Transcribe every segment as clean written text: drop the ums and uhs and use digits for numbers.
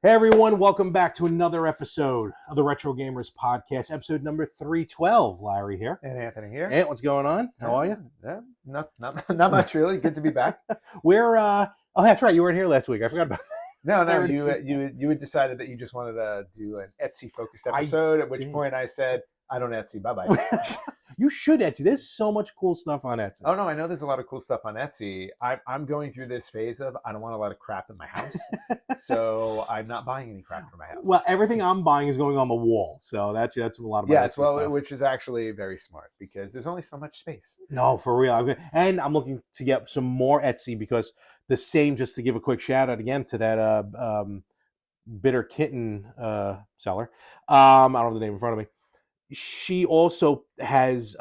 Hey everyone, welcome back to another episode of the Retro Gamers Podcast, episode number 312. Larry here. And Anthony here. Hey, what's going on? How are you? Yeah, not much really. Good to be back. We're oh, that's right, you weren't here last week. I forgot about that. No, you had decided that you just wanted to do an Etsy focused episode. At which point I said, I don't Etsy. Bye bye. You should Etsy. There's so much cool stuff on Etsy. Oh no, I know there's a lot of cool stuff on Etsy. I'm going through this phase of I don't want a lot of crap in my house, so I'm not buying any crap for my house. Well, everything I'm buying is going on the wall, so that's a lot of my yes, Etsy stuff. Which is actually very smart because there's only so much space. No, for real. And I'm looking to get some more Etsy because the same. Just to give a quick shout out again to that Bitter Kitten seller. I don't have the name in front of me. She also has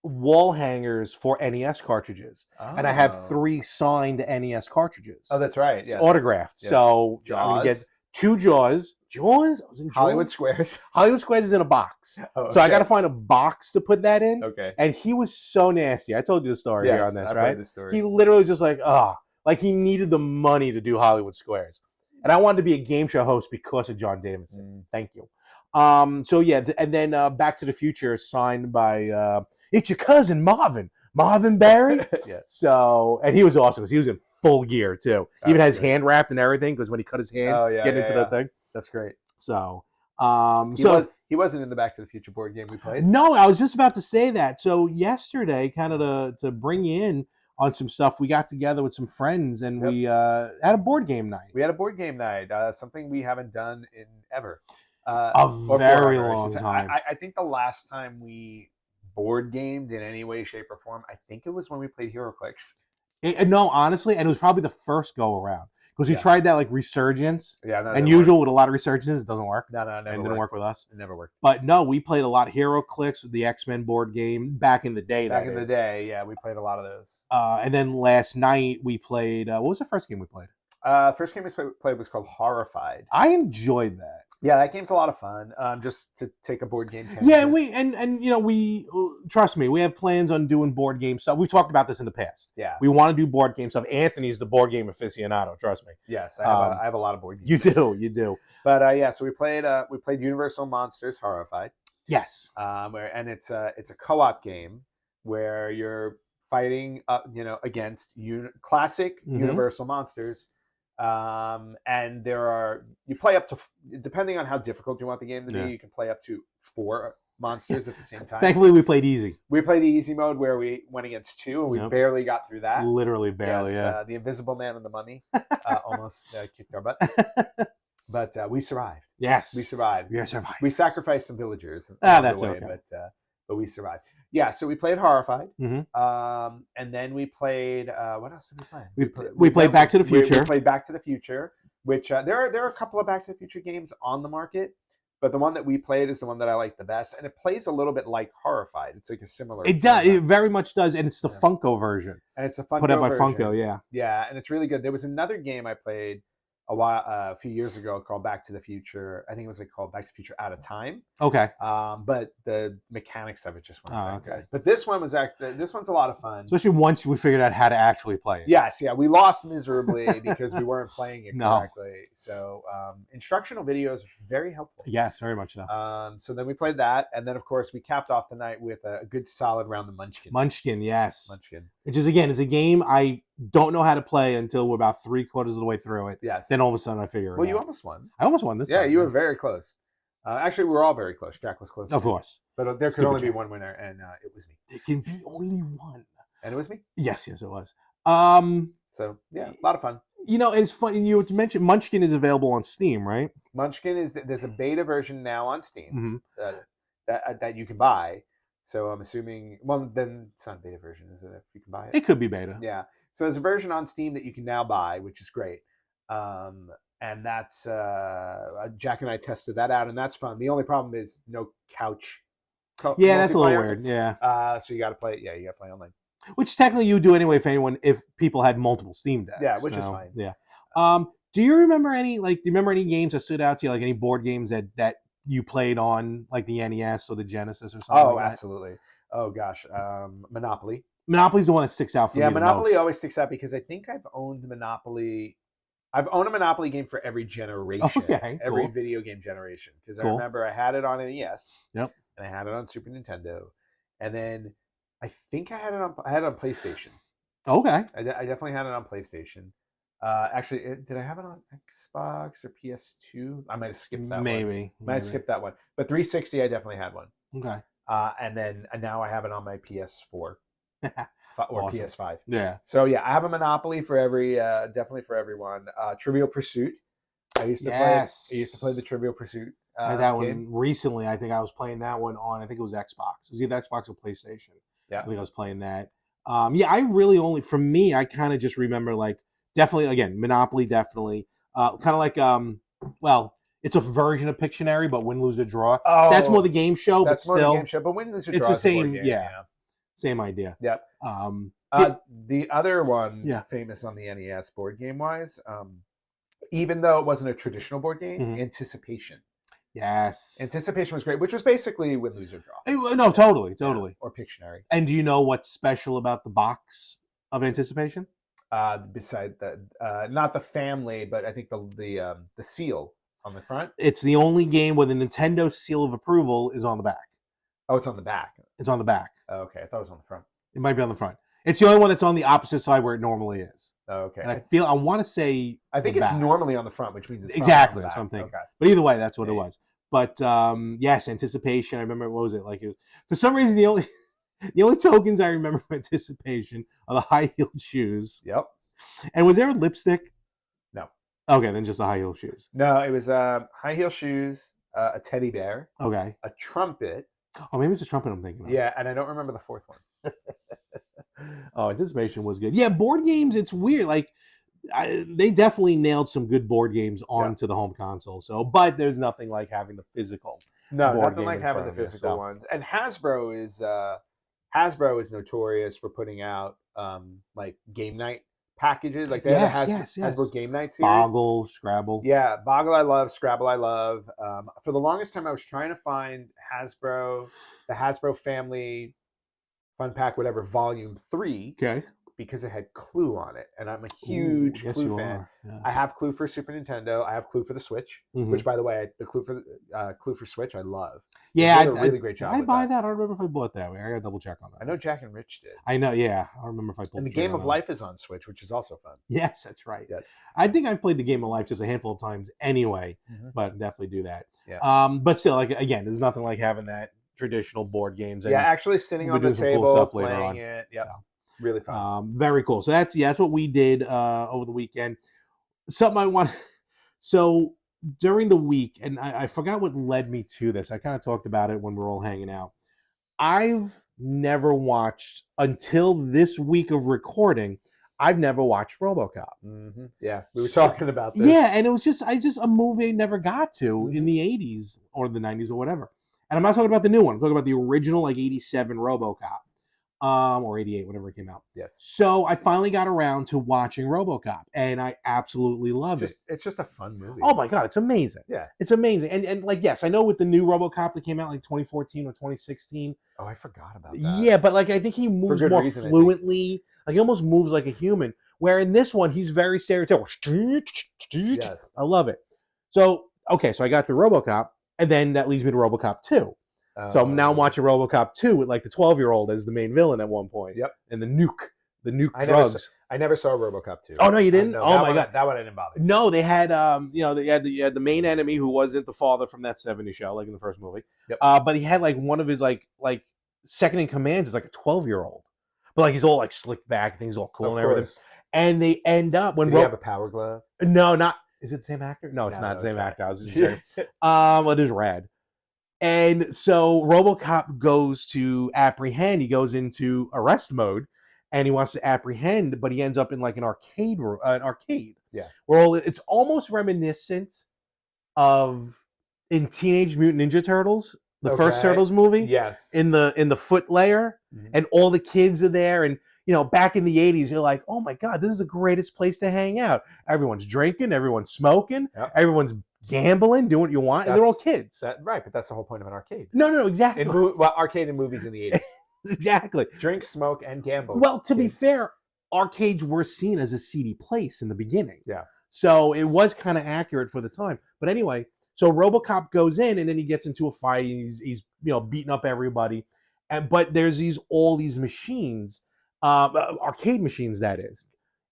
wall hangers for NES cartridges, and I have 3 signed NES cartridges. Oh, that's right. It's autographed. Yes. So Jaws. I'm gonna get 2 Jaws. Jaws? I was in Jaws? Hollywood Squares. Hollywood Squares is in a box. Oh, okay. So I got to find a box to put that in. Okay. And he was so nasty. I told you the story here on this, I've right? heard the story. He literally was just like he needed the money to do Hollywood Squares. And I wanted to be a game show host because of John Davidson. Thank you. So yeah, and then Back to the Future signed by it's your cousin Marvin Barry. Yeah. So, and he was awesome because he was in full gear too. He even has hand wrapped and everything because when he cut his hand, getting into that thing. That's great. So, he wasn't in the Back to the Future board game we played. No, I was just about to say that. So yesterday, kind of to bring you in on some stuff, we got together with some friends and we had a board game night. We had a board game night, something we haven't done in ever. A very long time. I think the last time we board gamed in any way, shape, or form, I think it was when we played HeroClix. No, honestly, and it was probably the first go around because we tried that like Resurgence. Yeah, no, and usual with a lot of Resurgences, it doesn't work. No, it didn't work with us. It never worked. But no, we played a lot of HeroClix, the X-Men board game back in the day. Yeah, we played a lot of those. And then last night we played. What was the first game we played? First game we played was called Horrified. I enjoyed that. Yeah, that game's a lot of fun. Just to take a board game tangent. Yeah, we trust me, we have plans on doing board game stuff. We've talked about this in the past. Yeah, we want to do board game stuff. Anthony's the board game aficionado. Trust me. Yes, I have a lot of board games. You do. But yeah, so we played Universal Monsters Horrified. Yes. And it's a co-op game where you're fighting against classic Universal monsters. And you play up to, depending on how difficult you want the game to be, you can play up to 4 monsters at the same time. Thankfully, we played easy. We played the easy mode where we went against 2, and we barely got through that. Literally barely, yes, the Invisible Man and the Mummy almost kicked our butts. But we survived. Yes. We survived. We survived. We sacrificed some villagers. That's okay. But we survived. Yeah, so we played Horrified. Mm-hmm. And then we played, what else did we play? We played Back to the Future. We played Back to the Future, which there are a couple of Back to the Future games on the market, but the one that we played is the one that I like the best, and it plays a little bit like Horrified. It's like a similar. It does. It very much does, and it's the Funko version. And it's the Funko put out by version. Funko, yeah. Yeah, and it's really good. There was another game I played a few years ago called Back to the Future. I think it was called Back to the Future Out of Time. Okay. But the mechanics of it just weren't that good. But this one's a lot of fun. Especially once we figured out how to actually play it. Yes, yeah. We lost miserably because we weren't playing it correctly. So instructional videos very helpful. Yes, very much so. So then we played that, and then of course we capped off the night with a good solid round of Munchkin. Munchkin, yes. Munchkin. Which is again is a game I don't know how to play until we're about 3/4 of the way through it. Yes. Then all of a sudden I figure it out. Well, you almost won. I almost won this time. Yeah, you were very close. Actually, we were all very close. Jack was close. Of course. But there could only be one winner, and it was me. There can be only one. And it was me? Yes, it was. So, yeah, a lot of fun. It's funny. You mentioned Munchkin is available on Steam, right? Munchkin there's a beta version now on Steam that you can buy. So I'm assuming, well, then it's not a beta version, is it? If you can buy it? It could be beta. Yeah. So there's a version on Steam that you can now buy, which is great. And that's, Jack and I tested that out, and that's fun. The only problem is no couch. Yeah, that's a little weird. Yeah. So you got to play, you got to play online. Which technically you would do anyway if people had multiple Steam decks. Yeah, which is fine. Yeah. Do you remember any games that stood out to you, like any board games that you played on like the NES or the Genesis or something? Oh, like absolutely. Oh gosh, Monopoly. Monopoly's the one that sticks out for me. Yeah, Monopoly the most. always sticks out because I think I've owned Monopoly I've owned a Monopoly game for every generation, Okay, every cool. video game generation. Because I Cool. remember I had it on NES, Yep. and I had it on Super Nintendo, and then I think I had it on PlayStation. Okay. I definitely had it on PlayStation. Actually, did I have it on Xbox or PS2? I might have skipped that one. Maybe. Might have skipped that one. But 360, I definitely had one. Okay. And now I have it on my PS4 or Awesome. PS5. Yeah. So yeah, I have a Monopoly for every definitely for everyone. Trivial Pursuit. I used to play. I used to play the Trivial Pursuit. That game. one recently. I think I was playing that one on. I think it was Xbox. It was either Xbox or PlayStation. Yeah. I think I was playing that. Yeah, I really only for me. I kind of just remember like definitely again Monopoly. Definitely. Kind of like well, it's a version of Pictionary, but win, lose, or draw. Oh, that's more the game show, but that's more still, the game show. But win, lose, or draw. it's the is a board same. game, Yeah. Same idea. Yep. Did- The other one, Yeah. famous on the NES board game wise, even though it wasn't a traditional board game, Mhm. Anticipation. Yes. Anticipation was great, which was basically win, lose, or draw. No, totally. Or Pictionary. And do you know what's special about the box of Anticipation? Beside that, not the family, but I think the seal on the front. It's the only game where the Nintendo seal of approval is on the back. Oh, it's on the back. It's on the back. Oh, okay, I thought it was on the front. It might be on the front. It's the only one that's on the opposite side where it normally is. Oh, okay. And I want to say I think the it's back. normally on the front, which means it's Exactly, probably on the that's what I'm back. thinking. Okay. But either way, that's what it Yeah. was. But yes, Anticipation. I remember what was it like? It was, for some reason, the only tokens I remember from Anticipation are the high heeled shoes. Yep. And was there a lipstick? No. Okay, then just the high heeled shoes. No, it was high heel shoes, a teddy bear, Okay. a trumpet. Oh, maybe it's a trumpet I'm thinking of. Yeah, and I don't remember the fourth one. Oh, Anticipation was good. Yeah, board games. It's weird. Like they definitely nailed some good board games onto the home console. So, but there's nothing like having the physical. No, board nothing game like in having front the of you, physical so. ones. And Hasbro is notorious for putting out like game night packages. Like they have a Hasbro game night series. Boggle, Scrabble. Yeah, Boggle I love, Scrabble I love. For the longest time, I was trying to find the Hasbro Family Fun Pack, whatever, Volume 3, Okay. because it had Clue on it, and I'm a huge yes, Clue you fan. are. Yes. I have Clue for Super Nintendo. I have Clue for the Switch, Mhm. which, by the way, the Clue for Switch, I love. Yeah, They did a really great job Did I with buy that. that? I don't remember if I bought that. I gotta double check on that. I know Jack and Rich did. I know. Yeah, I don't remember if I pulled. And the the trigger Game on of that. Life is on Switch, which is also fun. Yes, that's right. Yes. I think I've played the Game of Life just a handful of times anyway, Mhm. but definitely do that. Yeah. But still, like again, there's nothing like having that traditional board games. And, Yeah, actually sitting we're on the doing some cool table, stuff later playing on. it. Yeah, So. really fun. Very cool. So that's what we did over the weekend. Something I want. So during the week, and I forgot what led me to this. I kind of talked about it when we were all hanging out. I've never watched until this week of recording. I've never watched RoboCop. Mm-hmm. Yeah, we were So- talking about this. Yeah, and it was just a movie I never got to in Mhm. the 80s or the 90s or whatever. And I'm not talking about the new one. I'm talking about the original, like 87 RoboCop, or 88, whatever it came out. Yes. So I finally got around to watching RoboCop, and I absolutely love it. It's just a fun movie. Oh my god, it's amazing! Yeah. It's amazing. And like, yes, I know with the new RoboCop that came out like 2014 or 2016. Oh, I forgot about that. Yeah, but like I think he moves good more reason, I think. fluently. Like he almost moves like a human. Where in this one, he's very stereotypical. Yes. I love it. So okay, so I got through RoboCop, and then that leads me to RoboCop 2. So now I'm watching RoboCop 2 with like the 12-year-old as the main villain at one point. Yep. And the nuke I never drugs. I never saw RoboCop 2. Oh no, you didn't? No, Oh that my one- god. that one I didn't bother. No, they had they had the main enemy who wasn't the father from that 70s show, like in the first movie. Yep. But he had like one of his like second in commands is like a 12-year-old. But like he's all like slicked back, things all cool Of and everything. course. And they end up when Did he have a power glove? No, not is it the same actor? No, it's No, not no, the same it's not. actor. I was just saying. It is rad. And so RoboCop goes to apprehend. He goes into arrest mode, and he wants to apprehend, but he ends up in like an arcade room, Yeah. Where it's almost reminiscent of in Teenage Mutant Ninja Turtles, the first Okay. Turtles movie, Yes. in the foot layer, Mhm. and all the kids are there, and back in the 80s, you're like, oh my god, this is the greatest place to hang out. Everyone's drinking, everyone's smoking, Yep. everyone's gambling, doing what you want, and they're all kids. Right, but that's the whole point of an arcade. No, exactly. Arcade and movies in the 80s. Exactly. Drink, smoke, and gamble. Well, to be kids. fair, arcades were seen as a seedy place in the beginning. Yeah. So it was kind of accurate for the time. But anyway, so RoboCop goes in and then he gets into a fight. And he's beating up everybody, but there's all these machines, arcade machines that is,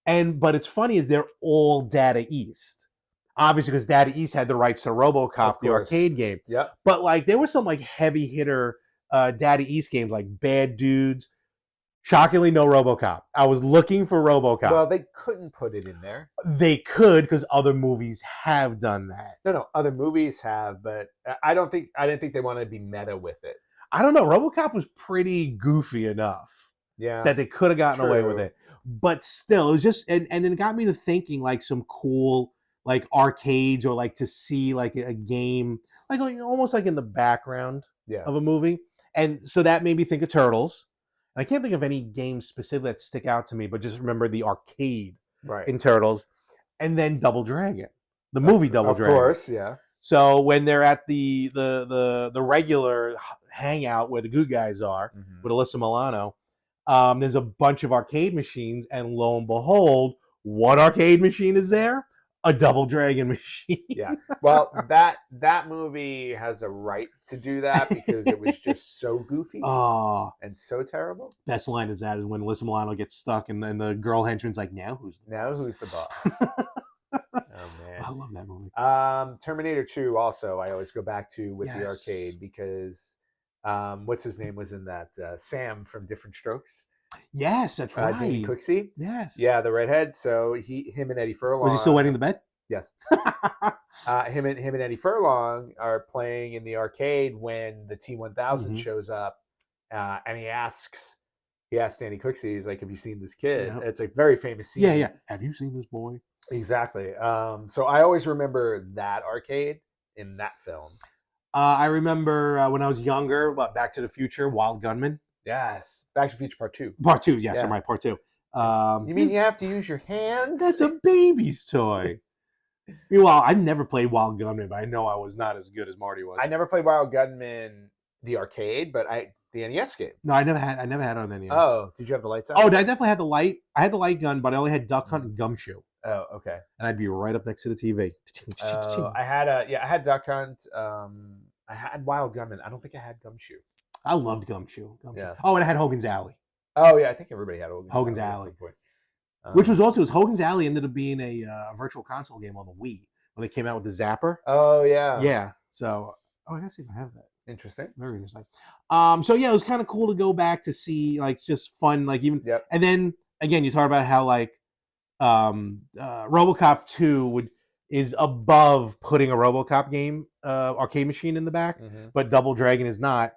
but it's funny is they're all Data East, obviously because Data East had the rights to RoboCop, the arcade game. Yep. But like there were some like heavy hitter Data East games like Bad Dudes. Shockingly, no RoboCop. I was looking for RoboCop. Well, they couldn't put it in there. They could because other movies have done that. No, other movies have, but I didn't think they wanted to be meta with it. I don't know. RoboCop was pretty goofy enough that they could have gotten away with it. But still, it was just and it got me to thinking like some cool like arcades or like to see like a game like almost like in the background of a movie. And so that made me think of Turtles. I can't think of any games specifically that stick out to me, but just remember the arcade in Turtles, and then Double Dragon, the movie Double Dragon. Of course, yeah. So when they're at the regular hangout where the good guys are with Alyssa Milano, there's a bunch of arcade machines, and lo and behold, what arcade machine is there? A Double Dragon machine. Yeah. Well, that movie has a right to do that because it was just so goofy and so terrible. Best line is when Alyssa Milano gets stuck and then the girl henchman's like, now who's the boss? Oh man, I love that movie. Terminator 2 also I always go back to with the arcade because what's his name was in that? Sam from Different Strokes. Yes, that's right. Dean Cooksey. Yes. Yeah, the redhead. So him and Eddie Furlong. Was he still wetting the bed? Yes. Him and Eddie Furlong are playing in the arcade when the T-1000 shows up, and he asks Danny Cooksey, he's like, "Have you seen this kid?" Yeah. It's a very famous scene. Yeah. Have you seen this boy? Exactly. So I always remember that arcade in that film. I remember when I was younger, Back to the Future, Wild Gunman. Yes. Back to the Future Part 2. Part 2, yes, I'm right, Part 2. You mean you have to use your hands? That's a baby's toy. Meanwhile, I've never played Wild Gunman, but I know I was not as good as Marty was. I never played Wild Gunman, the arcade, but the NES game. No, I never had it on NES. Oh, did you have the lights on? Oh, I definitely had the light. I had the light gun, but I only had Duck Hunt and Gumshoe. Oh, okay. And I'd be right up next to the TV. I had Duck Hunt. I had Wild Gunman. I don't think I had Gumshoe. I loved Gumshoe. Yeah. Oh, and I had Hogan's Alley. Oh yeah, I think everybody had Hogan's Alley. At some point. Which was also Hogan's Alley ended up being a virtual console game on the Wii when they came out with the Zapper. Oh yeah. Yeah. So I gotta see if I have that. Interesting. Very interesting. So yeah, it was kind of cool to go back to see like just fun, like even. Yep. And then again, you talk about how like RoboCop 2 is above putting a RoboCop game arcade machine in the back, but Double Dragon is not.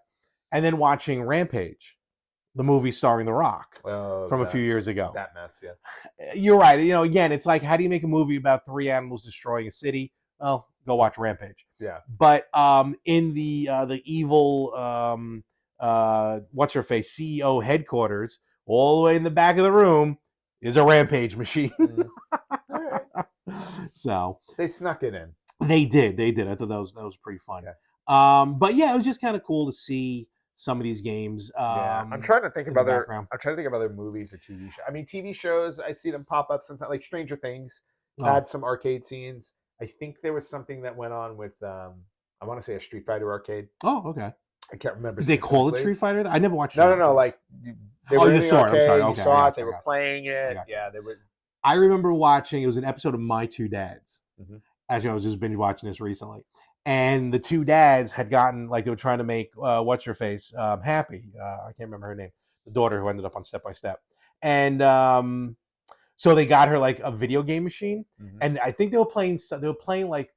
And then watching Rampage, the movie starring The Rock from a few years ago. That mess, yes. You're right. Again, it's like, how do you make a movie about three animals destroying a city? Well, go watch Rampage. Yeah. But in the evil, what's her face, CEO headquarters, all the way in the back of the room is a Rampage machine. All right. So they snuck it in. They did. I thought that was pretty fun. Yeah. But yeah, it was just kind of cool to see some of these games. I'm trying to think of other movies or TV shows. I mean, TV shows, I see them pop up sometimes, like Stranger Things had some arcade scenes. I think there was something that went on with, I want to say a Street Fighter arcade. Oh, okay. I can't remember. Did they call it Street Fighter? I never watched. No. Like they were in the saw it. I'm sorry. You Okay, saw it. They were playing it. Yeah, they were. I remember watching. It was an episode of My Two Dads. Actually, I was just binge watching this recently, and the two dads had gotten like they were trying to make what's her face happy. I can't remember her name. The daughter who ended up on Step by Step, and so they got her like a video game machine, and I think they were playing like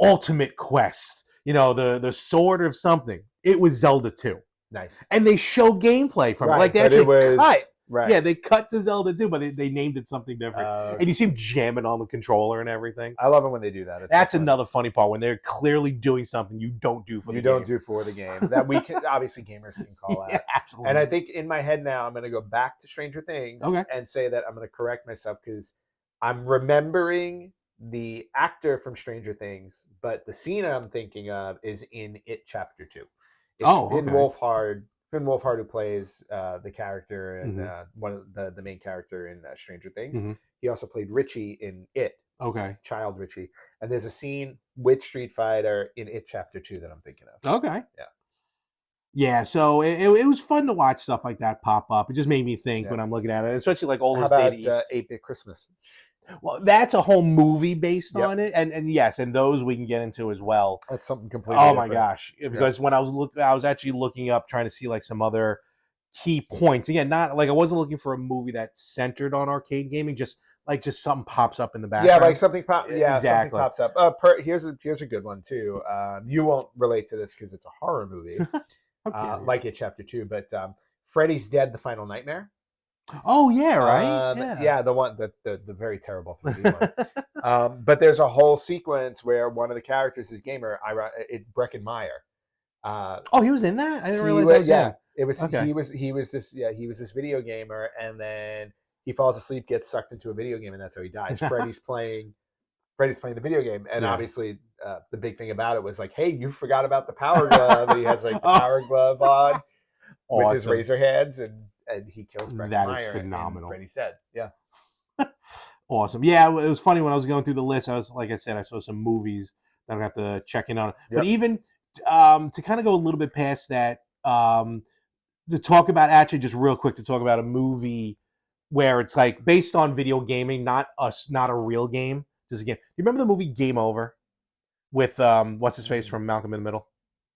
Ultimate Quest. The Sword of something. It was Zelda 2. Nice. And they show gameplay from it. Like they actually cut. Right. Yeah, they cut to Zelda 2, but they named it something different. And you see them jamming on the controller and everything. I love it when they do that. That's another funny part, when they're clearly doing something you don't do for the game. You don't do for the game. That we can, obviously gamers can call out. Absolutely. And I think in my head now, I'm going to go back to Stranger Things and say that I'm going to correct myself because I'm remembering the actor from Stranger Things, but the scene I'm thinking of is in It Chapter 2. It's Finn Wolfhard. Finn Wolfhard, who plays the character and one of the main character in Stranger Things. He also played Richie in It. Okay. child Richie. And there's a scene with Street Fighter in It Chapter 2 that I'm thinking of. Okay. Yeah. Yeah, so it was fun to watch stuff like that pop up. It just made me think Yeah. when I'm looking at it, especially like all How those about Data East. 8-Bit Christmas? Well, that's a whole movie based Yep. on it, and yes, and those we can get into as well. That's something completely Oh my different. gosh! Because when I was actually looking up, trying to see like some other key points. Again, not like I wasn't looking for a movie that centered on arcade gaming. Just something pops up in the Yeah, background. like something something Exactly. pops up. Here's a good one too. You won't relate to this because it's a horror movie, like It Chapter 2, but Freddy's Dead: The Final Nightmare. Oh yeah, right. Yeah, the one the very terrible 3D one. But there's a whole sequence where one of the characters is gamer. Breckin Meyer. Oh, he was in that. I didn't He realize that was, was yeah. him. It was Okay. he was this video gamer, and then he falls asleep, gets sucked into a video game, and that's how he dies. Freddy's playing the video game, and Yeah. obviously the big thing about it was like, hey, you forgot about the power glove, and he has like the power glove on with his Awesome. razor hands, and he kills Breckin That is Meyer, phenomenal. and Freddy's dead. Yeah. Awesome. Yeah, it was funny when I was going through the list. I saw some movies that I have to check in on. But even to kind of go a little bit past that, to talk about actually just real quick to talk about a movie where it's like based on video gaming, not a real game, just a game. You remember the movie Game Over with what's his face from Malcolm in the Middle?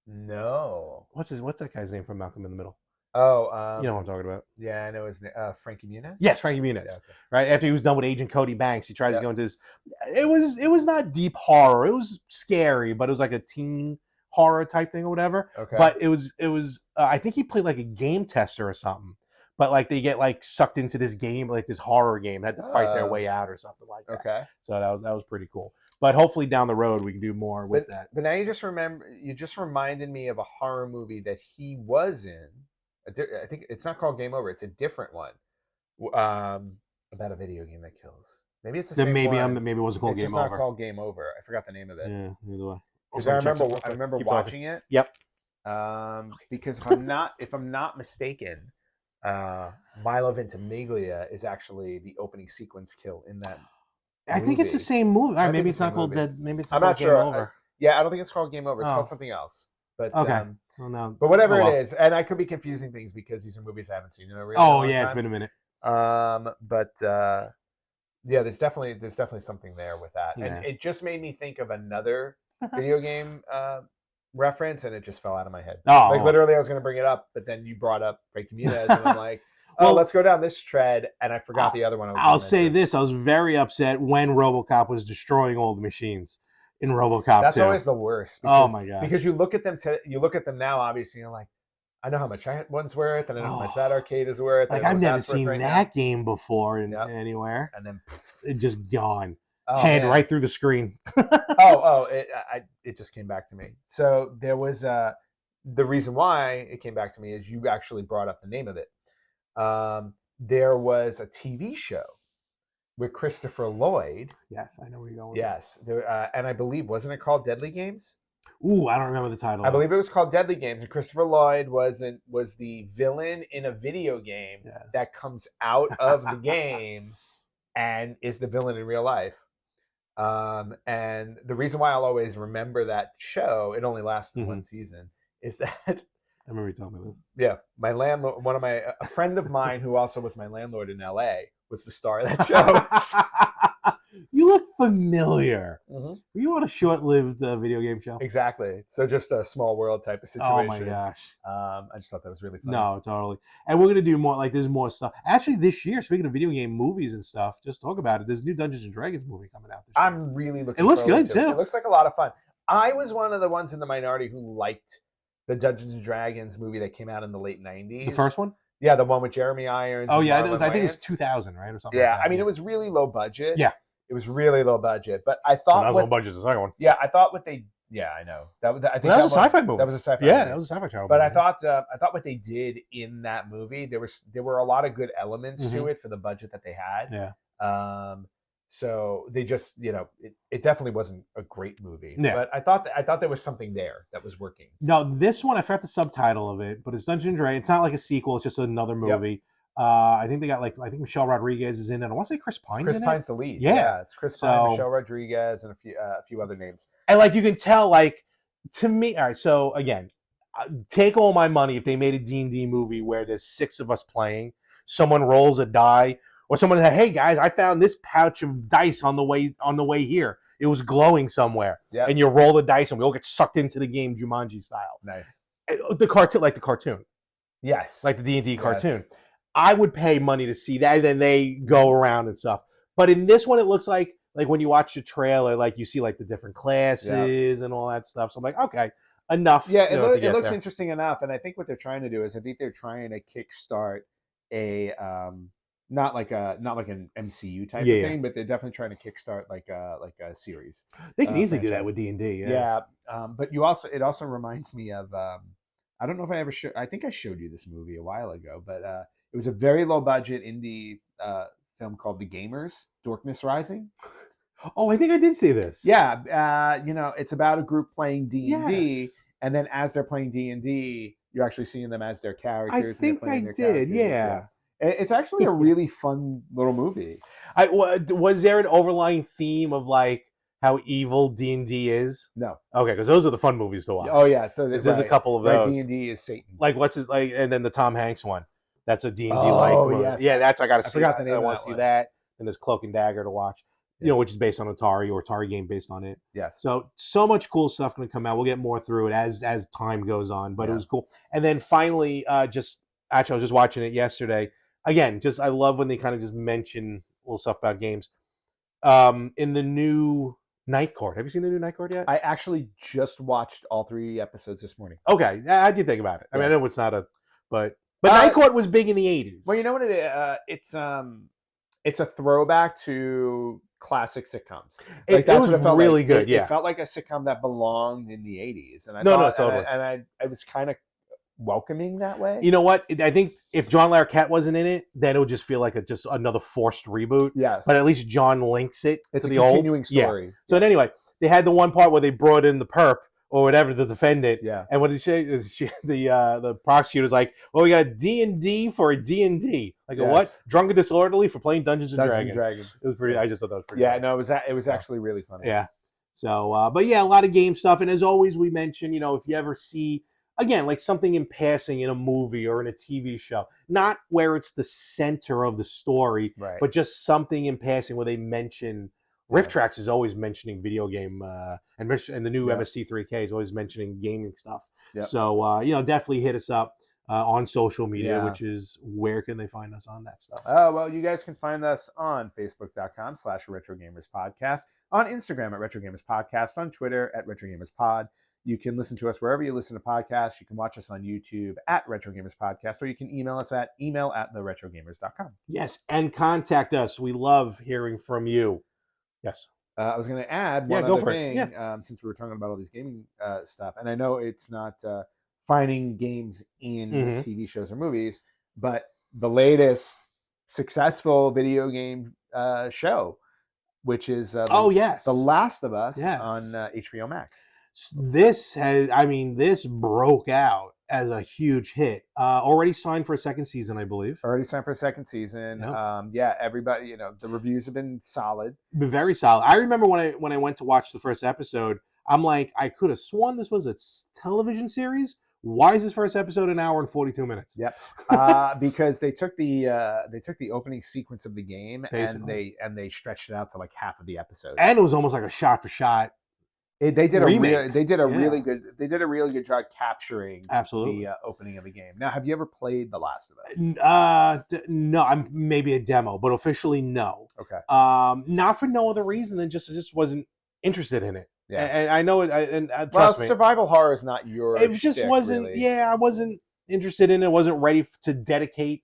No. What's that guy's name from Malcolm in the Middle? Oh, you know what I'm talking about. Yeah, I know his name. Frankie Muniz? Yes, Frankie Muniz. Yeah, okay. Right after he was done with Agent Cody Banks, he tries to go into this. It was not deep horror. It was scary, but it was like a teen horror type thing or whatever. Okay. But it was. I think he played like a game tester or something. But like they get like sucked into this game, like this horror game, had to fight their way out or something like that. Okay. So that was pretty cool. But hopefully down the road we can do more with that. But now you just reminded me of a horror movie that he was in. I think it's not called Game Over. It's a different one about a video game that kills. Maybe it's the same one. Maybe it wasn't called It's Game just Over. not called Game Over. I forgot the name of it. Yeah, neither way. Because I remember watching it. Yep. Because if I'm not mistaken, Milo Ventimiglia is actually the opening sequence kill in that. I think it's the same movie. Right, maybe it's not called Dead. Maybe it's not called Game Over. I don't think it's called Game Over. It's called something else. But okay. Well, no. But whatever it is, and I could be confusing things because these are movies I haven't seen in a really long time. It's been a minute. Yeah, there's definitely something there with that, and it just made me think of another video game reference, and it just fell out of my head. Oh, like literally, I was going to bring it up, but then you brought up Frankie Muniz, and I'm like, oh, let's go down this tread, and I forgot the other one. I'll say this: I was very upset when RoboCop was destroying all the machines in RoboCop. That's always the worst. Because, oh my god! Because you look at them now, obviously, you're like, I know how much that one's worth, and I know how much that arcade is worth. Like I've never seen that game before anywhere, and then it just gone. Oh, head right through the screen. It just came back to me. So there was the reason why it came back to me is you actually brought up the name of it. There was a TV show with Christopher Lloyd. Yes, I know where you're going. Yes, and I believe wasn't it called Deadly Games? Ooh, I don't remember the title. I believe it was called Deadly Games, and Christopher Lloyd was the villain in a video game that comes out of the game and is the villain in real life. And the reason why I'll always remember that show, it only lasted one season, is that I remember you talking about this. Yeah, my landlord, a friend of mine who also was my landlord in LA, was the star of that show. You look familiar. Mm-hmm. Were you on a short-lived video game show? Exactly. So just a small world type of situation. Oh my gosh. I just thought that was really fun. No, totally. And we're gonna do more. Like, there's more stuff. Actually, this year, speaking of video game movies and stuff, just talk about it. There's a new Dungeons and Dragons movie coming out this year. I'm really looking. It looks good too. It looks like a lot of fun. I was one of the ones in the minority who liked the Dungeons and Dragons movie that came out in the late '90s. The first one? Yeah, the one with Jeremy Irons. Oh yeah, I think it was 2000, right, or something. Yeah, like that. I mean, it was really low budget. Yeah. It was really low budget, but I thought that was low budget. The second one. Yeah, I thought what they. Yeah, I know I think that was a sci-fi movie. That was a sci-fi. Yeah, movie. that was a sci-fi channel. But movie. I thought what they did in that movie, there were a lot of good elements to it for the budget that they had. Yeah. So they just, it definitely wasn't a great movie. Yeah. But I thought there was something there that was working. No, this one I forgot the subtitle of it, but it's Dungeons and Dragons. It's not like a sequel. It's just another movie. I think they got I think Michelle Rodriguez is in it. I want to say Chris Pine's Chris in Pine's it. the lead. Yeah. It's Chris Pine, So- Michelle Rodriguez, and a few other names. And you can tell, to me, all right. So again, take all my money if they made a D&D movie where there's 6 of us playing, someone rolls a die, or someone said, "Hey guys, I found this pouch of dice on the way here. It was glowing somewhere." Yeah, And you roll the dice, and we all get sucked into the game, Jumanji style. nice. The cartoon, Yes, like the D&D Yes. cartoon. I would pay money to see that, and then they go around and stuff. But in this one, it looks like when you watch the trailer, you see the different classes and all that stuff. So I'm like, okay, enough. Yeah, to it get looks there. interesting enough, and I think what they're trying to do is I think they're trying to kickstart a not like an MCU type Yeah, of yeah. thing, but they're definitely trying to kickstart like a series. They can easily do that franchise. with D&D. Yeah, but it also reminds me of I don't know if I ever I think I showed you this movie a while ago, but it was a very low budget indie film called The Gamers, Darkness Rising. Oh, I think I did see this. Yeah, it's about a group playing D&D. Yes. And then as they're playing D&D, you're actually seeing them as their characters. I and they're think playing I their did. characters, Yeah. It's actually a really fun little movie. Was there an overlying theme of how evil D&D is? No. Okay, because those are the fun movies to watch. Oh yeah, so 'Cause there's a couple of right, those. D&D is Satan. What's his and then the Tom Hanks one. That's a D&D Oh, movie. yes. Yeah, that's I got to see. forgot the that. name I of want that to see one. that. And there's Cloak and Dagger to watch. Yes. Which is based on Atari or Atari game based on it. Yes. So much cool stuff going to come out. We'll get more through it as time goes on, but it Yeah. was cool. And then finally, I was just watching it yesterday. Again, I love when they kind of just mention little stuff about games. In the new Night Court, have you seen the new Night Court yet? I actually just watched all 3 episodes this morning. Okay, how do you think about it? I mean, I Yes. know it's not but Night Court was big in the 80s. Well, you know what it is? It's a throwback to classic sitcoms. It was really good. It felt like a sitcom that belonged in the 80s, and I No, thought, totally. and I was kind of welcoming that way. You know what? I think if John Larroquette wasn't in it, then it would just feel like just another forced reboot. Yes, But at least John links it it's to a the old. continuing story. So anyway, they had the one part where they brought in the perp or whatever to defend it. Yeah. And what did the prosecutor's like, well, we got a D&D for a D&D. Like a what? Yes. Drunk and Disorderly for playing Dungeons and Dungeons Dragons. and Dragons. It was pretty. I just thought that was pretty. Yeah, funny. no, it was actually really funny. Yeah. So, but yeah, a lot of game stuff. And as always, we mention, if you ever see, again, something in passing in a movie or in a TV show, not where it's the center of the story, Right. but just something in passing where they mention. RiffTrax is always mentioning video game, and the new MST3K is always mentioning gaming stuff. Yep. So, definitely hit us up on social media, Yeah. which is where can they find us on that stuff? Oh, well, you guys can find us on Facebook.com/RetroGamersPodcast, on Instagram at RetroGamersPodcast, on Twitter at RetroGamersPod. You can listen to us wherever you listen to podcasts. You can watch us on YouTube at RetroGamersPodcast, or you can email us at email@theretrogamers.com. Yes, and contact us. We love hearing from you. Yes. I was going to add Yeah, one go other for it. thing, since we were talking about all these gaming stuff, and I know it's not finding games in Mhm. TV shows or movies, but the latest successful video game show, which is Yes. The Last of Us Yes. on HBO Max. This broke out as a huge hit. Already signed for a second season, I believe. Already signed for a second season. Everybody, the reviews have been solid. Been very solid. I remember when I went to watch the first episode, I'm like, I could have sworn this was a television series. Why is this first episode an hour and 42 minutes? Yep. Because they took the opening sequence of the game Basically. and they stretched it out to like half of the episode. And it was almost like a shot for shot. They did a remake. really good job capturing Absolutely. the opening of the game. Now, have you ever played The Last of Us? No, I'm maybe a demo, but officially no. Okay. Not for no other reason than I just wasn't interested in it. Yeah. And I know it. And Well, trust me, survival horror is not your. it just shtick, wasn't. really. Yeah, I wasn't interested in it. Wasn't ready to dedicate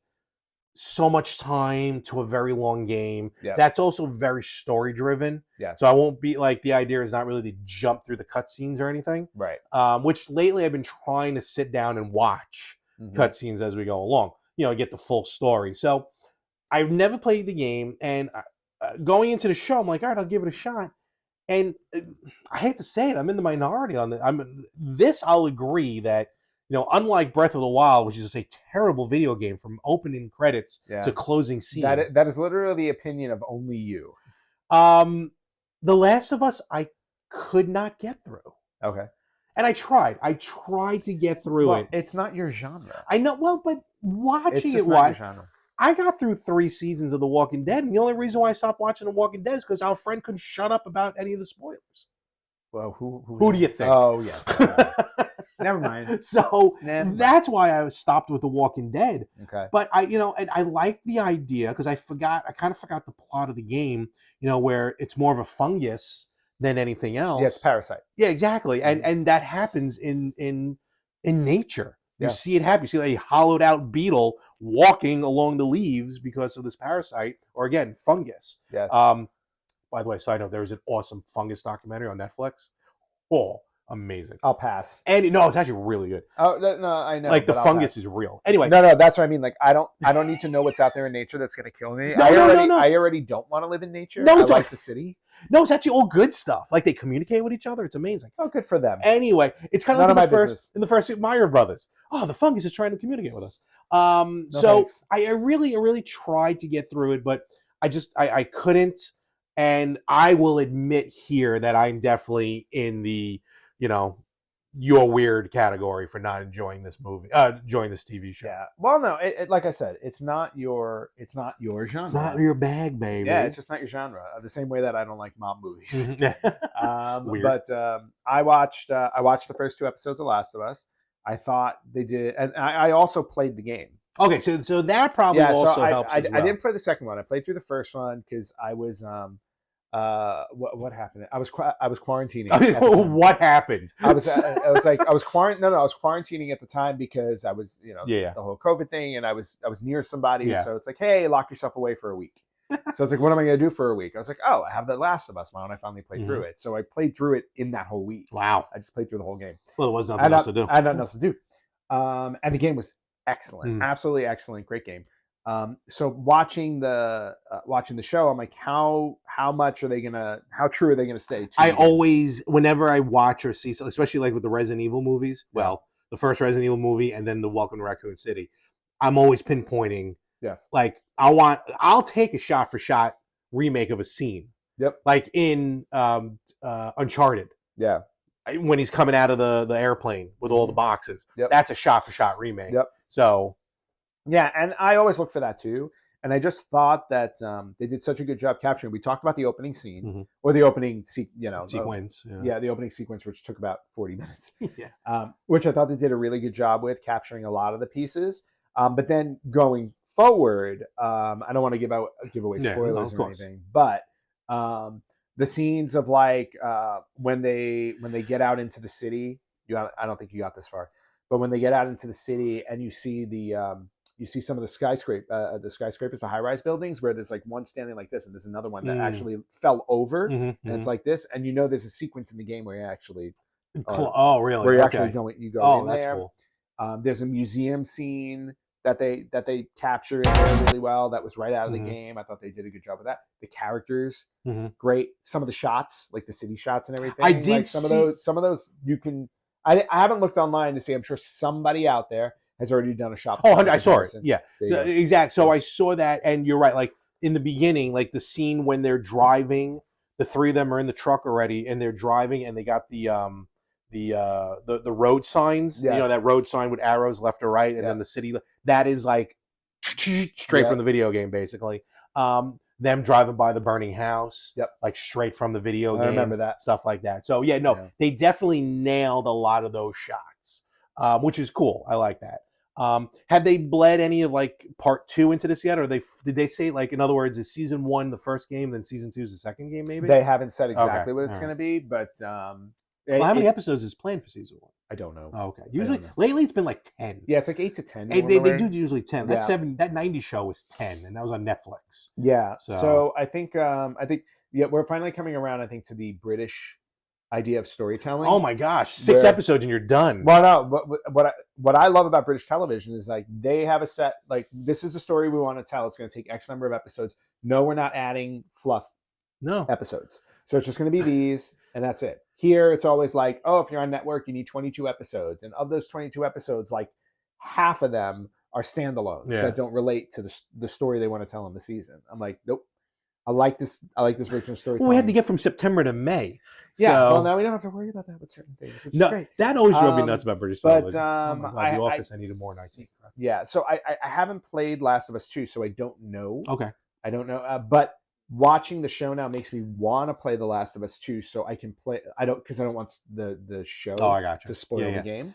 so much time to a very long game. Yeah. That's also very story driven. Yeah. So I won't be the idea is not really to jump through the cutscenes or anything. Right. Which lately I've been trying to sit down and watch Mhm. cutscenes as we go along. Get the full story. So I've never played the game, and going into the show, I'm like, all right, I'll give it a shot. And I hate to say it, I'm in the minority on this. I'll agree that unlike Breath of the Wild, which is just a terrible video game from opening credits Yeah. to closing scene. That is literally the opinion of only you. The Last of Us, I could not get through. Okay. And I tried. I tried to get through it. It's not your genre. I know. Well, but It's watching just it, not your genre. I got through 3 seasons of The Walking Dead, and the only reason why I stopped watching The Walking Dead is because our friend couldn't shut up about any of the spoilers. Well, Who do you think? Oh, yes. Never mind. So Never mind. that's why I stopped with The Walking Dead. Okay. But and I like the idea because I kind of forgot the plot of the game, where it's more of a fungus than anything else. Yeah, it's Parasite. Yeah, exactly. And that happens in nature. You Yeah. see it happen. You see a hollowed out beetle walking along the leaves because of this parasite, or again, fungus. Yes. By the way, side note, there was an awesome fungus documentary on Netflix. Oh, amazing. I'll pass. And no, it's actually really good. Oh no, I know. Like the but I'll fungus pass. is real. Anyway, No, that's what I mean. Like I don't need to know what's out there in nature that's gonna kill me. No. I already don't want to live in nature. No, I it's like all- the city. no, it's actually all good stuff. Like they communicate with each other. It's amazing. Oh, good for them. Anyway, it's kind of None like of my business. in the first Super Mario Brothers. Oh, the fungus is trying to communicate with us. No, So thanks. I really tried to get through it, but I couldn't. And I will admit here that I'm definitely in the you're weird category for not enjoying this movie, enjoying this TV show. Yeah. Well, no. Like I said, it's not your genre. It's not your bag, baby. Yeah, it's just not your genre. The same way that I don't like mob movies. Weird. But I watched the first 2 episodes of Last of Us. I thought they did, and I also played the game. Okay, so that probably also helps. I as well. didn't play the second one. I played through the first one because I was what happened? I was quarantining. at the time. What happened? I was quarantining at the time because I was Yeah. the whole COVID thing, and I was near somebody, Yeah. so it's like, hey, lock yourself away for a week. So I was like, what am I going to do for a week? I was like, oh, I have The Last of Us now, and I finally played through it. So I played through it in that whole week. Wow. I just played through the whole game. Well, there was nothing else to do. I had nothing else to do. And the game was excellent, Mm. absolutely excellent, great game. So watching the show, I'm like, how true are they gonna stay? To I the game? always, whenever I watch or see, especially like with the Resident Evil movies, Yeah. well, the first Resident Evil movie and then the Welcome to Raccoon City, I'm always pinpointing. Yes. Like I'll take a shot for shot remake of a scene. Yep. Like in Uncharted. Yeah. When he's coming out of the airplane with all the boxes. Yep. That's a shot for shot remake. Yep. So Yeah, and I always look for that too. And I just thought that they did such a good job capturing. We talked about the opening scene Mhm. or the opening sequence. the opening sequence, which took about 40 minutes. Yeah. Which I thought they did a really good job with capturing a lot of the pieces. But then going forward, I don't want to give away Yeah, no, spoilers of or course. anything, but the scenes of like when they get out into the city, I don't think you got this far, but when they get out into the city and you see some of the skyscrapers, the high-rise buildings, where there's like one standing like this, and there's another one that actually fell over, Mhm, and it's like this, and there's a sequence in the game where you actually oh, really? where you're Okay. actually you go Oh, in that's there. cool. There's a museum scene that they captured in there really well. That was right out of the Mhm. game. I thought they did a good job with that. The characters, Mhm. great. Some of the shots, like the city shots and everything. I did like some of those you can. I haven't looked online to see. I'm sure somebody out there has already done a shot. Oh, I saw it. Yeah, There you so, go. exact. So I saw that, and you're right. Like in the beginning, like the scene when they're driving, the 3 of them are in the truck already, and they're driving, and they got the road signs. Yes. That road sign with arrows left or right, and Yeah. then the city. That is like straight Yeah. from the video game, basically. Them driving by the burning house, Yep. like straight from the video game. I remember that. Stuff like that. So yeah, no, Yeah. they definitely nailed a lot of those shots, which is cool. I like that. Have they bled any of like part 2 into this yet, or did they say, like, in other words, is season 1 the first game, then season 2 is the second game? Maybe They haven't said exactly Okay, what it's all going to be, but Well, how many episodes is planned for season 1? I don't know. Oh, okay, usually know. lately it's been like 10. Yeah, it's like 8 to 10. They normally. do usually 10. Yeah. That 90s show was 10, and that was on Netflix. Yeah. So- So I think we're finally coming around. I think to the British idea of storytelling. Oh my gosh, 6 Where- episodes and you're done. Well, no. What I love about British television is like they have a set. Like this is a story we want to tell. It's going to take X number of episodes. No, we're not adding fluff. No. episodes. So it's just going to be these, and that's it. Here, it's always like, oh, if you're on network, you need 22 episodes. And of those 22 episodes, like half of them are standalones that don't relate to the story they want to tell in the season. I'm like, nope. I like this version of storytelling. Well, we had to get from September to May. Yeah, So, well, now we don't have to worry about that with certain things, which is no, great. that always drove me nuts about British television. But Oh my God, The Office, I needed more in IT. yeah, so I haven't played Last of Us 2, so I don't know. Okay. I don't know, but watching the show now makes me want to play The Last of Us 2 so I can play. I don't want the show Oh, I got you. to spoil the game.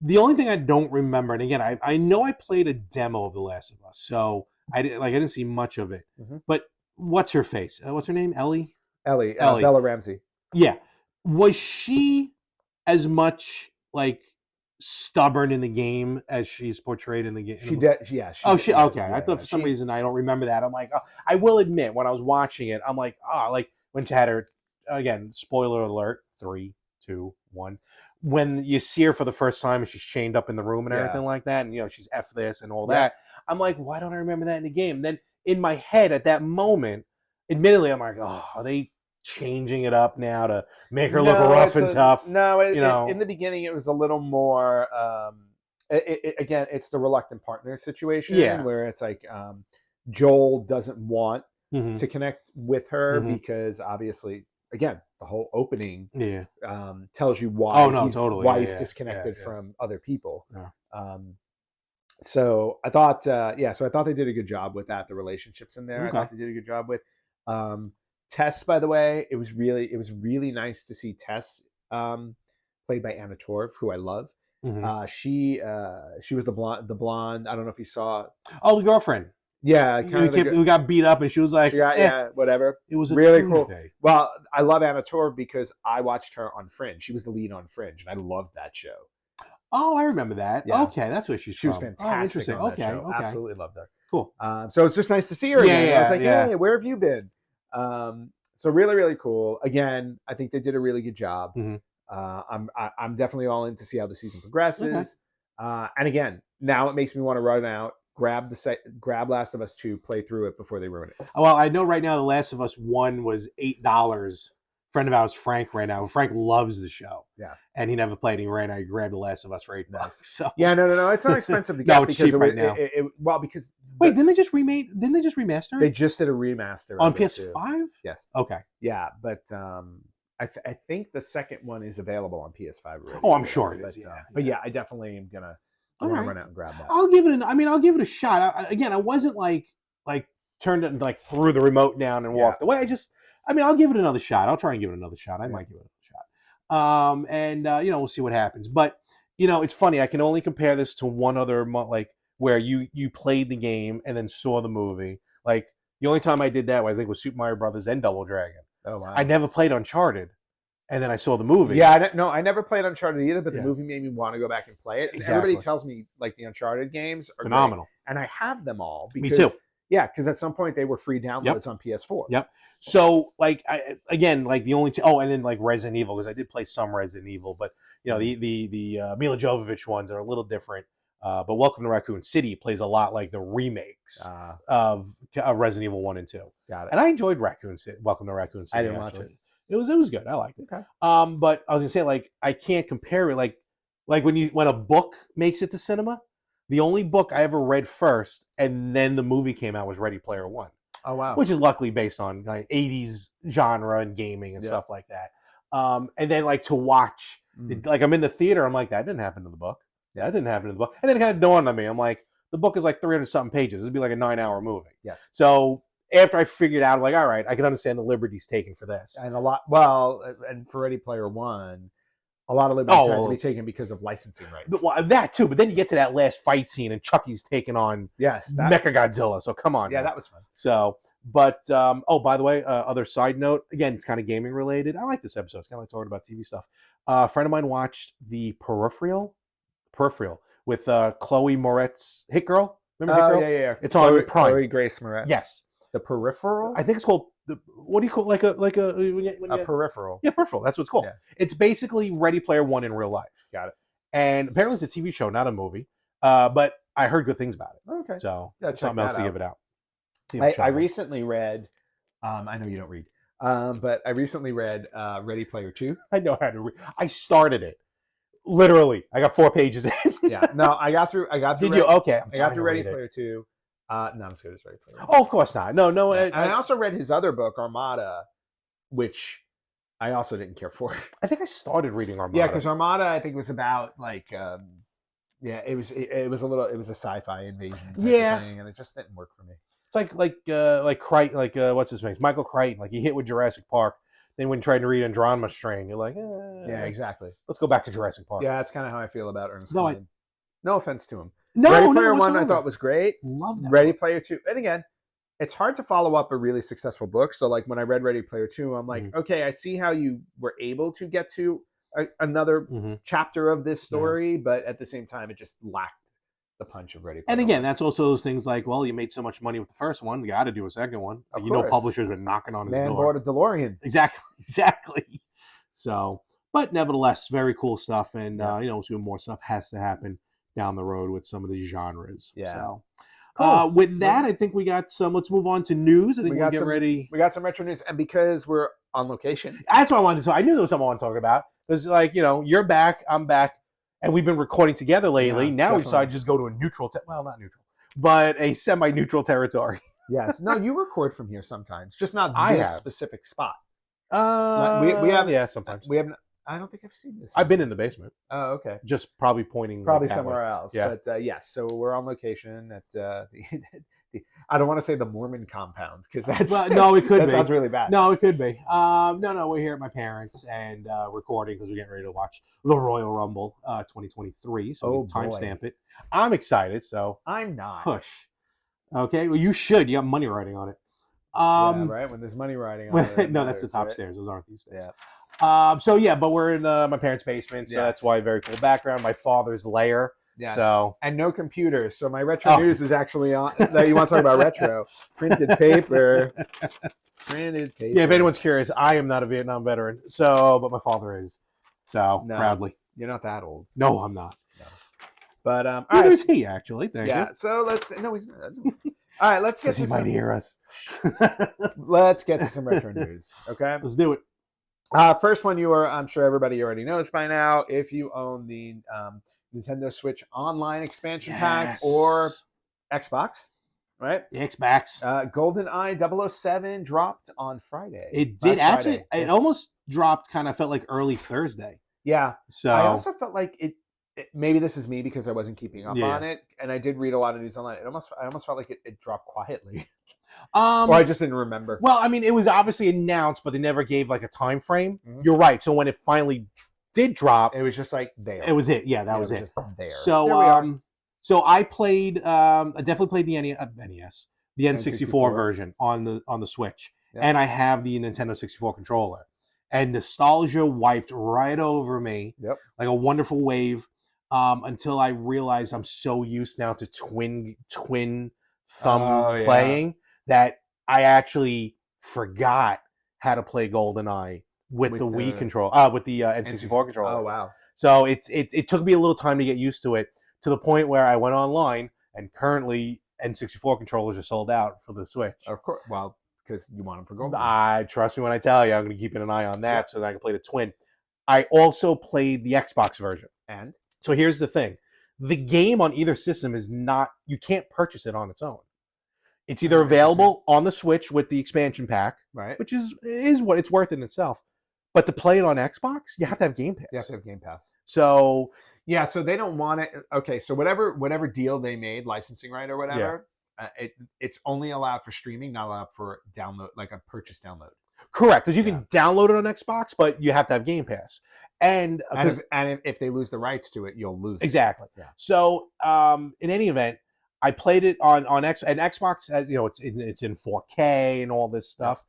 The only thing I don't remember, and again, I know I played a demo of The Last of Us, so I didn't see much of it. Mhm. But what's her face? What's her name? Ellie. Bella Ramsey. Yeah, was she as much like stubborn in the game as she's portrayed in the game? She did. Yeah. Okay. I thought for some reason I don't remember that. I'm like, oh, I will admit when I was watching it, I'm like, like when she had her again. Spoiler alert: 3, 2, 1. When you see her for the first time and she's chained up in the room and everything like that, and she's F this and all that. I'm like, why don't I remember that in the game? And then in my head at that moment, admittedly, I'm like, oh, are they changing it up now to make her look rough and tough? No, in the beginning it was a little more. Again, it's the reluctant partner situation where it's like Joel doesn't want to connect with her because obviously, again, the whole opening tells you why he's disconnected from other people. So I thought, they did a good job with that. The relationships in there, I thought they did a good job with. Tess, by the way, it was really nice to see Tess, played by Anna Torv, who I love. She was the blonde. I don't know if you saw. Oh, the girlfriend. Yeah, who got beat up, and she was like, whatever. It was really Tuesday. Cool. Well, I love Anna Torv because I watched her on Fringe. She was the lead on Fringe, and I loved that show. Oh, I remember that. Yeah. Okay, that's where she was fantastic. Oh, interesting. On that show. Absolutely loved her. Cool. So it's just nice to see her again. I was like, hey, where have you been? So really, really cool. Again, I think they did a really good job. I'm definitely all in to see how the season progresses. And again, now it makes me want to run out, grab Last of Us 2, play through it before they ruin it. Well, I know right now The Last of Us 1 was $8. Friend of ours, Frank, right now. Frank loves the show. Yeah. And he never played. He ran out. He grabbed The Last of Us for $8. So no. It's not expensive to get. No, it's cheap right now. Because wait, didn't they just remaster it? They just did a remaster on PS5. Yes. Okay. Yeah, but I think the second one is available on PS5 already. Oh, I'm sure it is. But yeah, I definitely am gonna run out and grab that. I'll give it a shot. I wasn't like turned it and like threw the remote down and walked away. I'll give it another shot. I'll try and give it another shot. I might give it another shot. And we'll see what happens. But it's funny. I can only compare this to one other like where you played the game and then saw the movie. Like the only time I did that, I think, was Super Mario Brothers and Double Dragon. Oh wow! I never played Uncharted, and then I saw the movie. Yeah, I never played Uncharted either, but the movie made me want to go back and play it. Exactly. Everybody tells me like the Uncharted games are phenomenal, great, and I have them all. Me too. Yeah, because at some point they were free downloads on PS4. Yep. So like the only and then like Resident Evil, because I did play some Resident Evil, but the Mila Jovovich ones are a little different. But Welcome to Raccoon City plays a lot like the remakes of Resident Evil 1 and 2. Got it. And I enjoyed Welcome to Raccoon City. I didn't watch it. It was good. I liked it. Okay. But I was gonna say, like, I can't compare it like when a book makes it to cinema. The only book I ever read first and then the movie came out was Ready Player One. Oh wow! Which is luckily based on like 80s genre and gaming and stuff like that. And then like to watch, like I'm in the theater, I'm like, that didn't happen to the book. Yeah, that didn't happen to the book. And then it kind of dawned on me. I'm like, the book is like 300 something pages. It'd be like a 9-hour movie. Yes. So after I figured out, I'm like, all right, I can understand the liberties taken for this. And and for Ready Player One, a lot of liberties had to be taken because of licensing rights. That too, but then you get to that last fight scene and Chucky's taking on Mechagodzilla. So come on. Yeah, that was fun. So, but by the way, other side note, again, it's kind of gaming related. I like this episode. It's kind of like talking about TV stuff. A friend of mine watched the Peripheral with Chloe Moretz, Hit Girl. Remember Hit Girl? Yeah. It's on Prime. Chloe Grace Moretz. Yes. The Peripheral? I think it's called what do you call a peripheral? Yeah, Peripheral. That's what it's called. Yeah. It's basically Ready Player One in real life. Got it. And apparently it's a TV show, not a movie. But I heard good things about it. Okay. So something else to give it out. I recently read. I know you don't read. But I recently read Ready Player Two. I know how to read. I started it. Literally, I got 4 pages in. Yeah, no, I got through. Did you? Okay, I got through Ready Player Two. Not as good as Ready Player One. Oh, of course not. No. Yeah. And I also read his other book, Armada, which I also didn't care for. I think I started reading Armada. Yeah, because Armada, I think, was about like, yeah, it was a sci-fi invasion type of thing, and it just didn't work for me. It's like Crichton, what's his name? Michael Crichton. Like he hit with Jurassic Park. Then when you tried to read Andromeda Strain, you're like, yeah, exactly. Let's go back to Jurassic Park. Yeah, that's kind of how I feel about Ernest No, Cline. No offense to him. No, Ready Player One, whatsoever. I thought was great. Love that. Ready Player Two, and again, it's hard to follow up a really successful book. So, like when I read Ready Player Two, I'm like, okay, I see how you were able to get to another chapter of this story, but at the same time, it just lacked the punch of Ready Player And again, One. that's also those things like, well, you made so much money with the first one, you got to do a second one. Of You know, course. publishers been knocking on his Man door. bought a DeLorean. Exactly. So, but nevertheless, very cool stuff, and Yeah. some more stuff has to happen down the road with some of these genres. Yeah. So, Cool. with that, I think we got some. Let's move on to news. I think we'll get ready. We got some retro news, and because we're on location, That's what I wanted to. I knew there was something I wanted to talk about. Because, you're back, I'm back, and we've been recording together lately. Yeah, now definitely. we decided to just go to a neutral, well, not neutral, but a semi-neutral territory. yes. No, you record from here sometimes, just not I this have. specific spot. We have, yeah, sometimes. We haven't. I don't think I've seen this. I've been in the basement, Oh, okay. just probably pointing, Probably that way. somewhere else. Yeah. But yes, so we're on location at I don't want to say the Mormon compound because that's Well, no, it could that be. sounds really bad. No, it could be. No, we're here at my parents and recording because we're getting ready to watch the Royal Rumble 2023. So we can timestamp it. I'm excited. So I'm not. push. Okay, well you should. You got money riding on it. Yeah, right. When there's money riding on it. No, that's the top right? stairs. Those aren't these stairs. Yeah. But we're in my parents' basement, so Yes. that's why very cool background. My father's lair. Yes. So And no computers. So my retro news is actually on. You want to talk about retro? Printed paper. Printed paper. yeah, if anyone's curious, I am not a Vietnam veteran. So, but my father is. So No. proudly. You're not that old. No, I'm not. But all Neither right. is he actually. Thank Yeah. you. So let's. No, he's not. All right. Let's get Because to he might some, hear us. Let's get to some retro news. Okay. Let's do it. First one, I'm sure everybody already knows by now. If you own the Nintendo Switch Online expansion pack or Xbox, right? The Xbox. GoldenEye 007 dropped on Friday. It did Last actually. Friday. It almost dropped. Kind of felt like early Thursday. Yeah. So I also felt like it. Maybe this is me because I wasn't keeping up Yeah. on it, and I did read a lot of news online. I almost felt like it dropped quietly, um. or I just didn't remember. Well, I mean, it was obviously announced, but they never gave like a time frame. Mhm. You're right. So when it finally did drop, It was just like there. it was it. Yeah, that was it. Just there. So, There we are. so I played. I definitely played the NES, the N64 N64 version on the Switch, Yeah. and I have the Nintendo 64 controller. And nostalgia wiped right over me, Yep. like a wonderful wave. Until I realized I'm so used now to twin thumb Oh, yeah. playing that I actually forgot how to play GoldenEye with With the Wii the- control, with the N64 controller. Oh wow. So it took me a little time to get used to it, to the point where I went online, and currently N64 controllers are sold out for the Switch. Of course. Well, because you want them for gold. I trust me when I tell you, I'm going to keep an eye on that so that I can play the twin. I also played the Xbox version. And So here's the thing. The game on either system is not, you can't purchase it on its own. It's either available on the Switch with the expansion pack, right. which is what it's worth in itself. But to play it on Xbox, you have to have Game Pass. You have to have Game Pass. So Yeah, so they don't want it. Okay, so whatever deal they made, licensing right or whatever, it's only allowed for streaming, not allowed for download, like a purchase download. correct, because you can download it on Xbox, but you have to have Game Pass. And If they lose the rights to it, you'll lose. exactly. Yeah. So in any event, I played it on X, and Xbox, it's in 4K and all this stuff.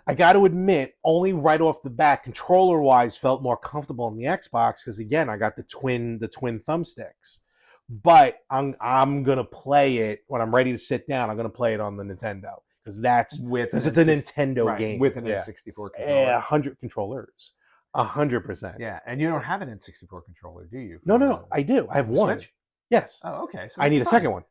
I got to admit, only right off the bat, controller-wise, felt more comfortable on the Xbox because again, I got the twin thumbsticks. But I'm gonna play it when I'm ready to sit down. I'm gonna play it on the Nintendo because it's a Nintendo game with an Yeah. N64 controller. 100 controllers, 100%. Yeah, and you don't have an N64 controller, do you? No. I do. I have one. Switch? Yes. Oh, okay. So I need a fine. second one.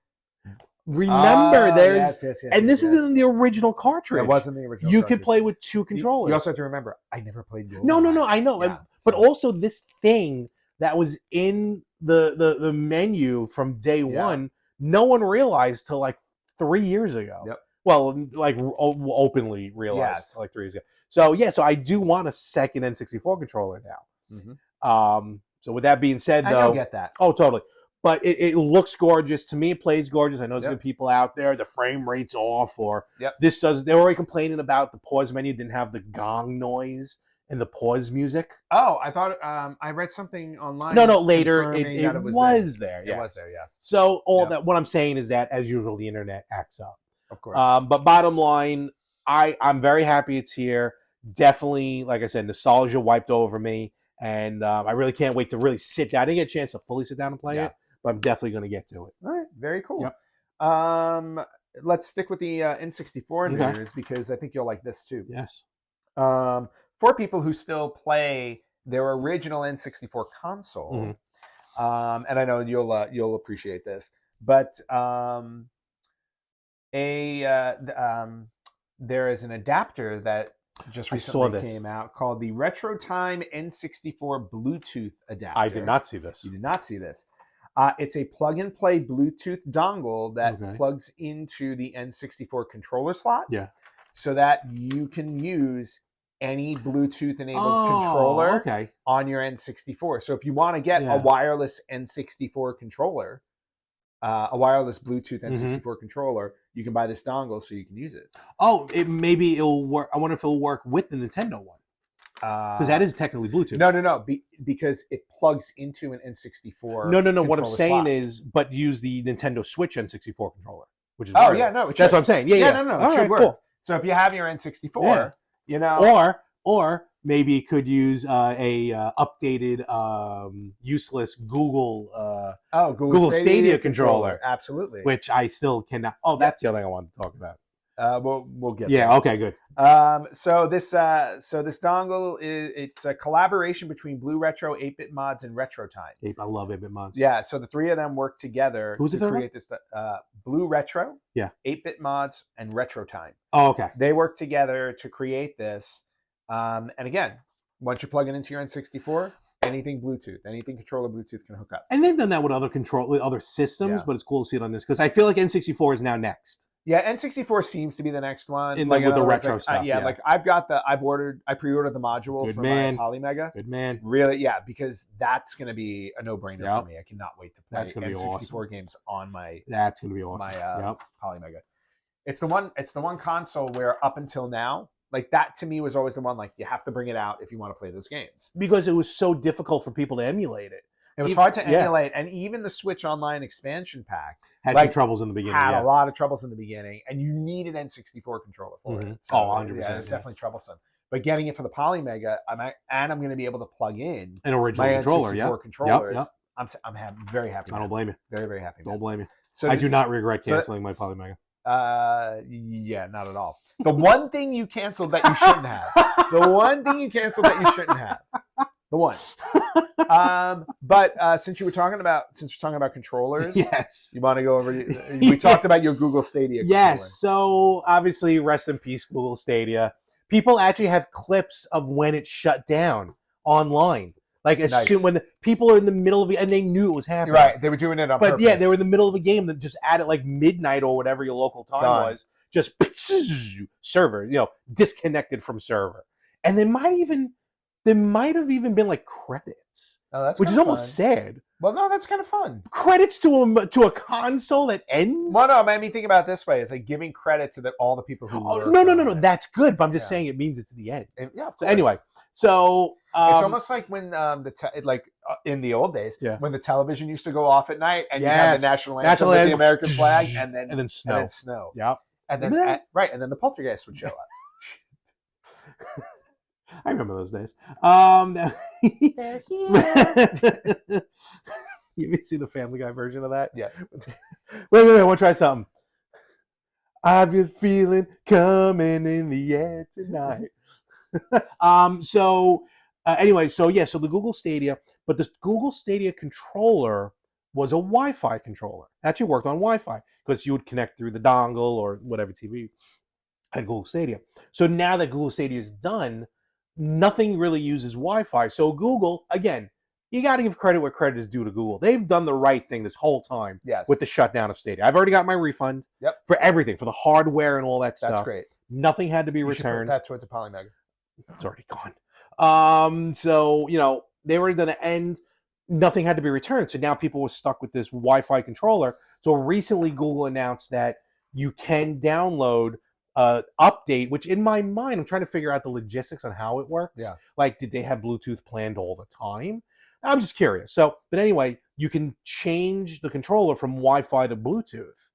Remember, there's yes, and this yes. isn't in the original cartridge. It wasn't the original. You could cartridge. play with 2 controllers. You also have to remember, I never played GoldenEye. No, I know. Yeah, but so- also this thing that was in the menu from day Yeah. one, no one realized till like 3 years ago. Yep. Well, like openly realized Yes. like 3 years ago. So yeah, so I do want a second N64 controller now. Mhm. So with that being said, I though, don't get that. oh totally. But it looks gorgeous to me. It plays gorgeous. I know there's Yep. gonna be people out there. The frame rate's off, or Yep. this does. They were already complaining about the pause menu didn't have the gong noise and the pause music. Oh, I thought I read something online. No, later confirming it that was there. It was Yes. there, yes. So all Yep. that. What I'm saying is that, as usual, the internet acts up. Of course. But bottom line, I'm very happy it's here. Definitely, like I said, nostalgia wiped over me, and I really can't wait to really sit down. I didn't get a chance to fully sit down and play Yeah. it, but I'm definitely going to get to it. All right, very cool. Yep. Let's stick with the N64 Okay. news because I think you'll like this too. Yes. For people who still play their original N64 console, Mhm. and I know you'll appreciate this, but there is an adapter that just I saw recently this. came out called the RetroTime N64 Bluetooth adapter. I did not see this. You did not see this. It's a plug-and-play Bluetooth dongle that Okay. plugs into the N64 controller slot. Yeah. So that you can use any Bluetooth-enabled controller Okay. on your N64. So if you want to get Yeah. a wireless N64 controller, a wireless Bluetooth Mm-hmm. N64 controller, you can buy this dongle so you can use it. Oh, maybe it'll work. I wonder if it'll work with the Nintendo one, because that is technically Bluetooth. No. Because it plugs into an N64. No. What I'm controller saying slot. is, but use the Nintendo Switch N64 controller, which is Oh better. yeah, no, it That's should. what I'm saying. Yeah. No, All it should right, work. cool. So if you have your N64, Yeah. you know, Or maybe it could use a updated useless Google Google Stadia controller. Absolutely. which I still cannot. Oh, that's the other thing I wanted to talk about. We'll get Yeah. there. Okay. Good. So this dongle it's a collaboration between Blue Retro, 8-Bit Mods, and RetroTime. I love 8-Bit Mods. Yeah, so the three of them work together Who's the to third one? create this. Blue Retro, Yeah. 8-Bit Mods, and RetroTime. Oh, okay. They work together to create this. And again, once you plug it into your N64, anything Bluetooth, anything controller Bluetooth can hook up. And they've done that with other systems, Yeah. but it's cool to see it on this because I feel like N64 is now next. Yeah, N64 seems to be the next one. With the in other words, retro stuff, yeah, yeah. like I pre-ordered the module Good for man. my Polymega. Good man. Really, yeah, because that's going to be a no-brainer Yep. for me. I cannot wait to play That's gonna be N64 games on my That's gonna be awesome. my Polymega. It's the one console where up until now, like that to me was always the one like you have to bring it out if you want to play those games. Because it was so difficult for people to emulate it. It was Even- hard to yeah. emulate, and even the Switch Online expansion pack Had Like, some troubles in the beginning. had Yeah. a lot of troubles in the beginning, and you need an N64 controller for Mhm. it. Oh, 100%, Yeah, it's yeah. definitely troublesome. But getting it for the Polymega, I'm going to be able to plug in An original my controller. N64 Yeah. controllers. Yep. I'm very happy. I don't man. blame you. Very, very happy. Don't man. blame you. So I do not regret so- canceling my Polymega. Yeah, not at all. The one thing you canceled that you shouldn't have. The one thing you canceled that you shouldn't have. The one. But since we're talking about controllers, Yes. you want to go over? We talked about your Google Stadia. Yes. So obviously, rest in peace, Google Stadia. People actually have clips of when it shut down online. Like as Nice. soon when the people are in the middle of it, and they knew it was You're happening. right. They were doing it on But purpose. yeah, they were in the middle of a game that just at like midnight or whatever your local time Done. was, just server, disconnected from server. And there might have even been like credits, Oh, that's which is kinda almost fun. sad. Well, no, that's kind of fun. Credits to a console that ends. Well, no, I mean, think about it this way: it's like giving credit to all the people who. Oh, worked no, on it. that's good. But I'm just Yeah. saying it means it's the end. Yeah. Of So course. anyway, so It's almost like when in the old days, Yeah. when the television used to go off at night and you had Yes. the national anthem National with the anthem. American flag, and then and then snow. snow, Yep. and then Remember that? right, and then the poltergeist would show up. I remember those days. They're here. You ever see the Family Guy version of that? Yes. Wait, I want to try something. I've been feeling coming in the air tonight. Anyway, so the Google Stadia, but the Google Stadia controller was a Wi-Fi controller. It actually worked on Wi-Fi because you would connect through the dongle or whatever TV at Google Stadia. So now that Google Stadia is done, nothing really uses Wi-Fi. So Google, again, you got to give credit where credit is due to Google. They've done the right thing this whole time Yes. with the shutdown of Stadia. I've already got my refund for everything, for the hardware and all that stuff. That's great. Nothing had to be You should put returned. that towards a Polymega. It's already gone. So, they were going to end. Nothing had to be returned. So now people were stuck with this Wi-Fi controller. So recently Google announced that you can download update, which in my mind, I'm trying to figure out the logistics on how it works. Yeah. Like, did they have Bluetooth planned all the time? I'm just curious. So, but anyway, you can change the controller from Wi-Fi to Bluetooth.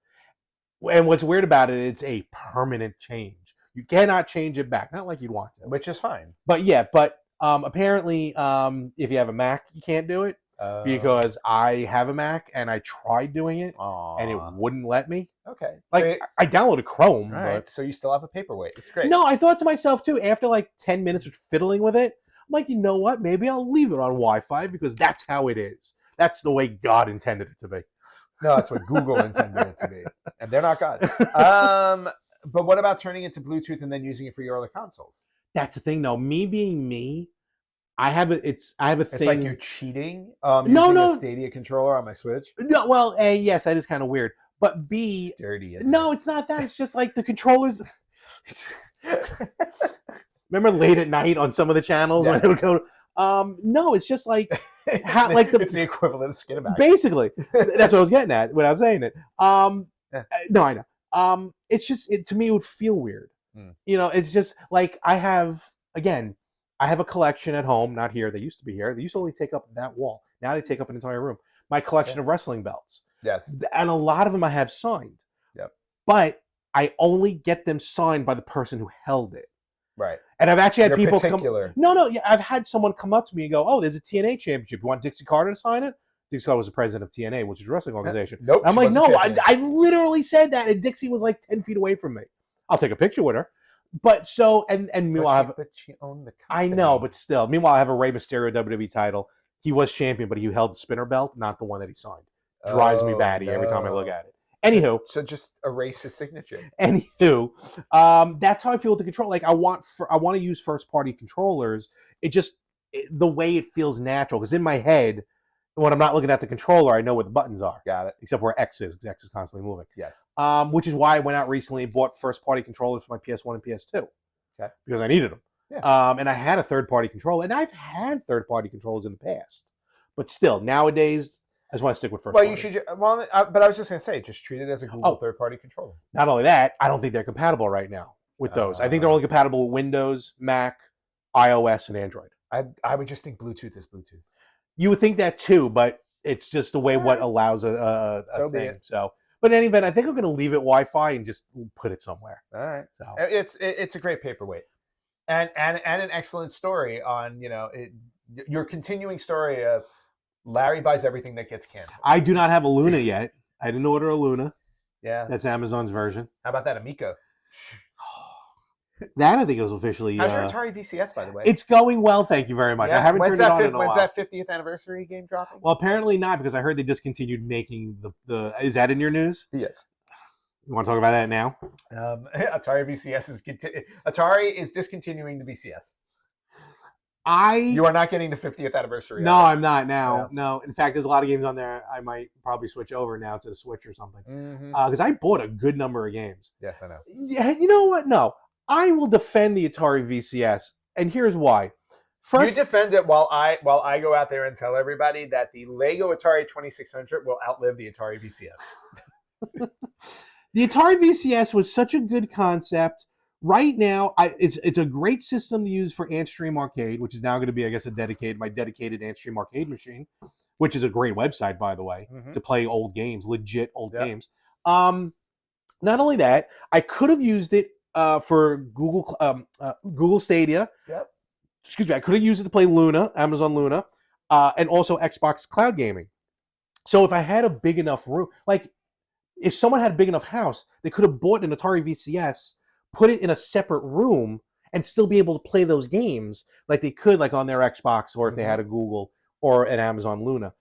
And what's weird about it, it's a permanent change. You cannot change it back. Not like you'd want to. Which is fine. But yeah, apparently, if you have a Mac, you can't do it because I have a Mac and I tried doing it and it wouldn't let me. Okay. Like, I downloaded Chrome. All right. But So you still have a paperweight. It's great. no, I thought to myself too, after like 10 minutes of fiddling with it, I'm like, you know what? Maybe I'll leave it on Wi-Fi because that's how it is. That's the way God intended it to be. No, that's what Google intended it to be. And they're not God. But what about turning it to Bluetooth and then using it for your other consoles? That's the thing, though. Me being me, I have a thing. It's like you're cheating. No, using no. a Stadia controller on my Switch. No, well, A, yes, that is kind of weird. But B, It's dirty, isn't no, it? it's not that. It's just like the controllers. Remember late at night on some of the channels when Yes. it would go. No, it's just like how, like it's the equivalent of Skinamax. basically. That's what I was getting at when I was saying it. Yeah. No, I know. It's just to me it would feel weird. Mm. It's just like I have a collection at home. Not here. They used to be here. They used to only take up that wall. Now they take up an entire room. My collection of wrestling belts. Yes. And a lot of them I have signed. Yep. But I only get them signed by the person who held it. Right. And I've actually had You're people particular. come. No, yeah, I've had someone come up to me and go, "Oh, there's a TNA championship. You want Dixie Carter to sign it?" Dixie Carter was the president of TNA, which is a wrestling organization. Nope. I'm she like, wasn't no, champion. I literally said that, and Dixie was like 10 feet away from me. I'll take a picture with her. But so, and meanwhile, But she owned the I company. know, but still, meanwhile, I have a Rey Mysterio WWE title. He was champion, but he held the spinner belt, not the one that he signed. Drives me batty every time I look at it. Anywho, So just erase his signature. that's how I feel with the control. Like I want to use first party controllers. The way it feels natural. Because in my head, when I'm not looking at the controller, I know where the buttons are. Got it. Except where X is, because X is constantly moving. Yes. Which is why I went out recently and bought first party controllers for my PS1 and PS2. Okay. Because I needed them. Yeah. And I had a third party controller, and I've had third party controllers in the past. But still, nowadays, I just want to stick with first Well, party. you should. Well, but I was just gonna say, just treat it as a Google third-party controller. Not only that, I don't think they're compatible right now with those. I think they're only compatible with Windows, Mac, iOS, and Android. I would just think Bluetooth is Bluetooth. You would think that too, but it's just the way what allows a So be thing. it. So, but in any event, I think I'm going to leave it Wi-Fi and just put it somewhere. All right. So It's a great paperweight, and an excellent story on your continuing story of Larry buys everything that gets canceled. I do not have a Luna yet. I didn't order a Luna. Yeah. That's Amazon's version. How about that Amico? That I think is officially. How's your Atari VCS, by the way? It's going well, thank you very much. I haven't turned it on in a while. When's that 50th anniversary game dropping? Well, apparently not, because I heard they discontinued making the. Is that in your news? Yes. You want to talk about that now? Atari VCS Atari is discontinuing the VCS. You are not getting the 50th anniversary. No, I'm not now. Yeah. No, in fact, there's a lot of games on there. I might probably switch over now to the Switch or something. Mm-hmm. Because I bought a good number of games. Yes, I know. Yeah, you know what? No, I will defend the Atari VCS, and here's why. First, you defend it while I go out there and tell everybody that the Lego Atari 2600 will outlive the Atari VCS. The Atari VCS was such a good concept. Right now, it's a great system to use for Antstream Arcade, which is now going to be, I guess, my dedicated Antstream Arcade machine, which is a great website, by the way, to play old games, legit old games. Not only that, I could have used it for Google Stadia. Yep. Excuse me, I could have used it to play Luna, Amazon Luna, and also Xbox Cloud Gaming. So if I had a big enough room, like if someone had a big enough house, they could have bought an Atari VCS, put it in a separate room, and still be able to play those games like they could, like on their Xbox, or if they had a Google or an Amazon Luna.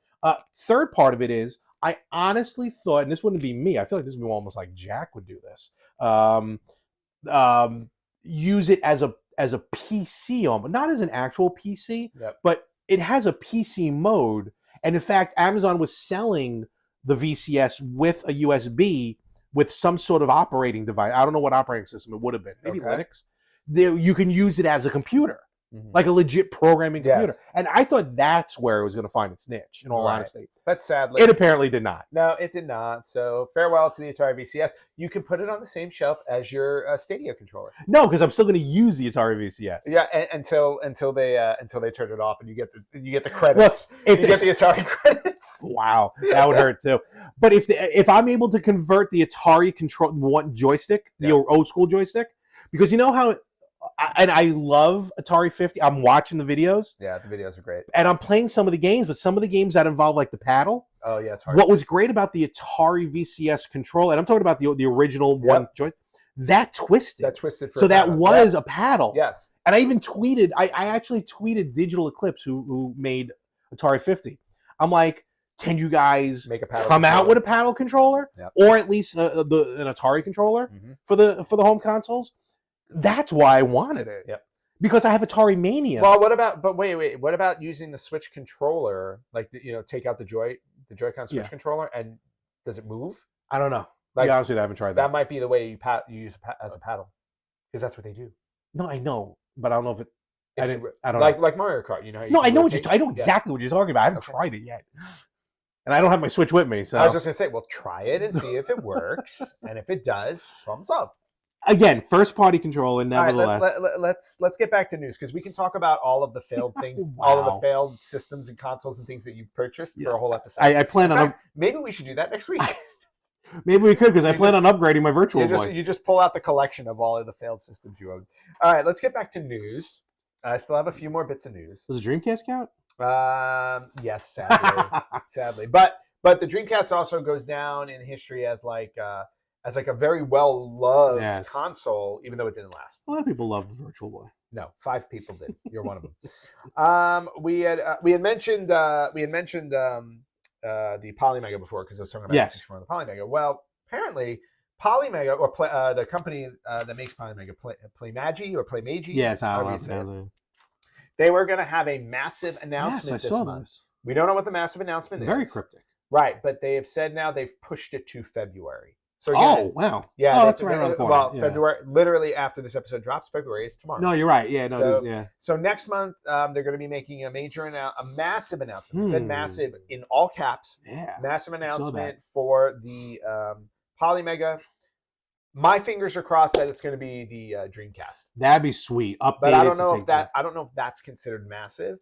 Third part of it is, I honestly thought, and this wouldn't be me. I feel like this would be almost like Jack would do this. Um, Use it as a PC, but not as an actual PC, Yep. but it has a PC mode. And in fact, Amazon was selling the VCS with a USB with some sort of operating device. I don't know what operating system it would have been. Maybe Okay. Linux. There, you can use it as a computer, Mhm. like a legit programming computer. Yes. And I thought that's where it was going to find its niche. In all Right. honesty, But sadly, it apparently did not. no, it did not. So farewell to the Atari VCS. You can put it on the same shelf as your Stadia controller. No, because I'm still going to use the Atari VCS. Yeah, until they turn it off and you get the credits. If you get the Atari credits. Wow, that would hurt too. But if I'm able to convert the Atari control one joystick, the old school joystick, because you know how, and I love Atari 50. I'm watching the videos. Yeah, the videos are great. And I'm playing some of the games, but some of the games that involve like the paddle. Oh yeah, it's hard. What was great about the Atari VCS controller, and I'm talking about the original one joystick, that twisted. That twisted for so a that paddle. was a paddle. Yes. And I even tweeted, I actually tweeted Digital Eclipse, who made Atari 50. I'm like, can you guys Make a paddle come out controller. with a paddle controller, Yep. or at least an Atari controller for the home consoles? That's why I wanted it. Yep. Because I have Atari Mania. Well, what about? But wait. What about using the Switch controller? Like, take out the Joy-Con Switch controller, and does it move? I don't know. Like, be honest with you, I haven't tried that. That might be the way you use as a paddle, because that's what they do. No, I know, but I don't know if it. I don't know. Like Mario Kart. You know. How you No, I know rotate? I know exactly what you're talking about. I haven't tried it yet, and I don't have my Switch with me. So I was just gonna say, well, try it and see if it works, and if it does, thumbs up. Again, first party controller, nevertheless. All right, let's get back to news, because we can talk about all of the failed things, all of the failed systems and consoles and things that you've purchased for a whole episode. I plan on. Maybe we should do that next week. Maybe we could, because I plan on upgrading my Virtual Boy. You just pull out the collection of all of the failed systems you own. All right, let's get back to news. I still have a few more bits of news. Does the Dreamcast count? Yes, sadly, sadly. But the Dreamcast also goes down in history as like a very well loved console, even though it didn't last. A lot of people love the Virtual Boy. No, 5 people did. You're one of them. We had mentioned the Polymega before, because I was talking about from the Polymega. Well, apparently Polymega, or the company that makes Polymega, Playmagi or Playmagi. Yes, I don't. They were going to have a massive announcement this month. We don't know what the massive announcement is. Very cryptic. Right, but they have said now they've pushed it to February. So again, wow. Yeah, that's right around the corner. Well, February, literally after this episode drops, February is tomorrow. No, you're right. Yeah, no, So next month, they're going to be making a massive announcement. It said massive in all caps. Yeah. Massive announcement for the Polymega. My fingers are crossed that it's going to be the Dreamcast. That'd be sweet. Updated. But I don't know if that's considered massive.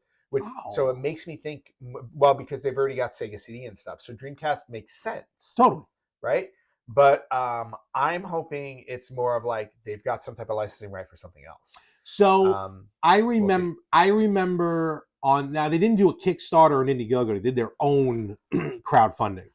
So it makes me think, well, because they've already got Sega CD and stuff, so Dreamcast makes sense. Totally. Right? But I'm hoping it's more of like they've got some type of licensing right for something else. So I remember now they didn't do a Kickstarter or an Indiegogo. They did their own crowdfunding,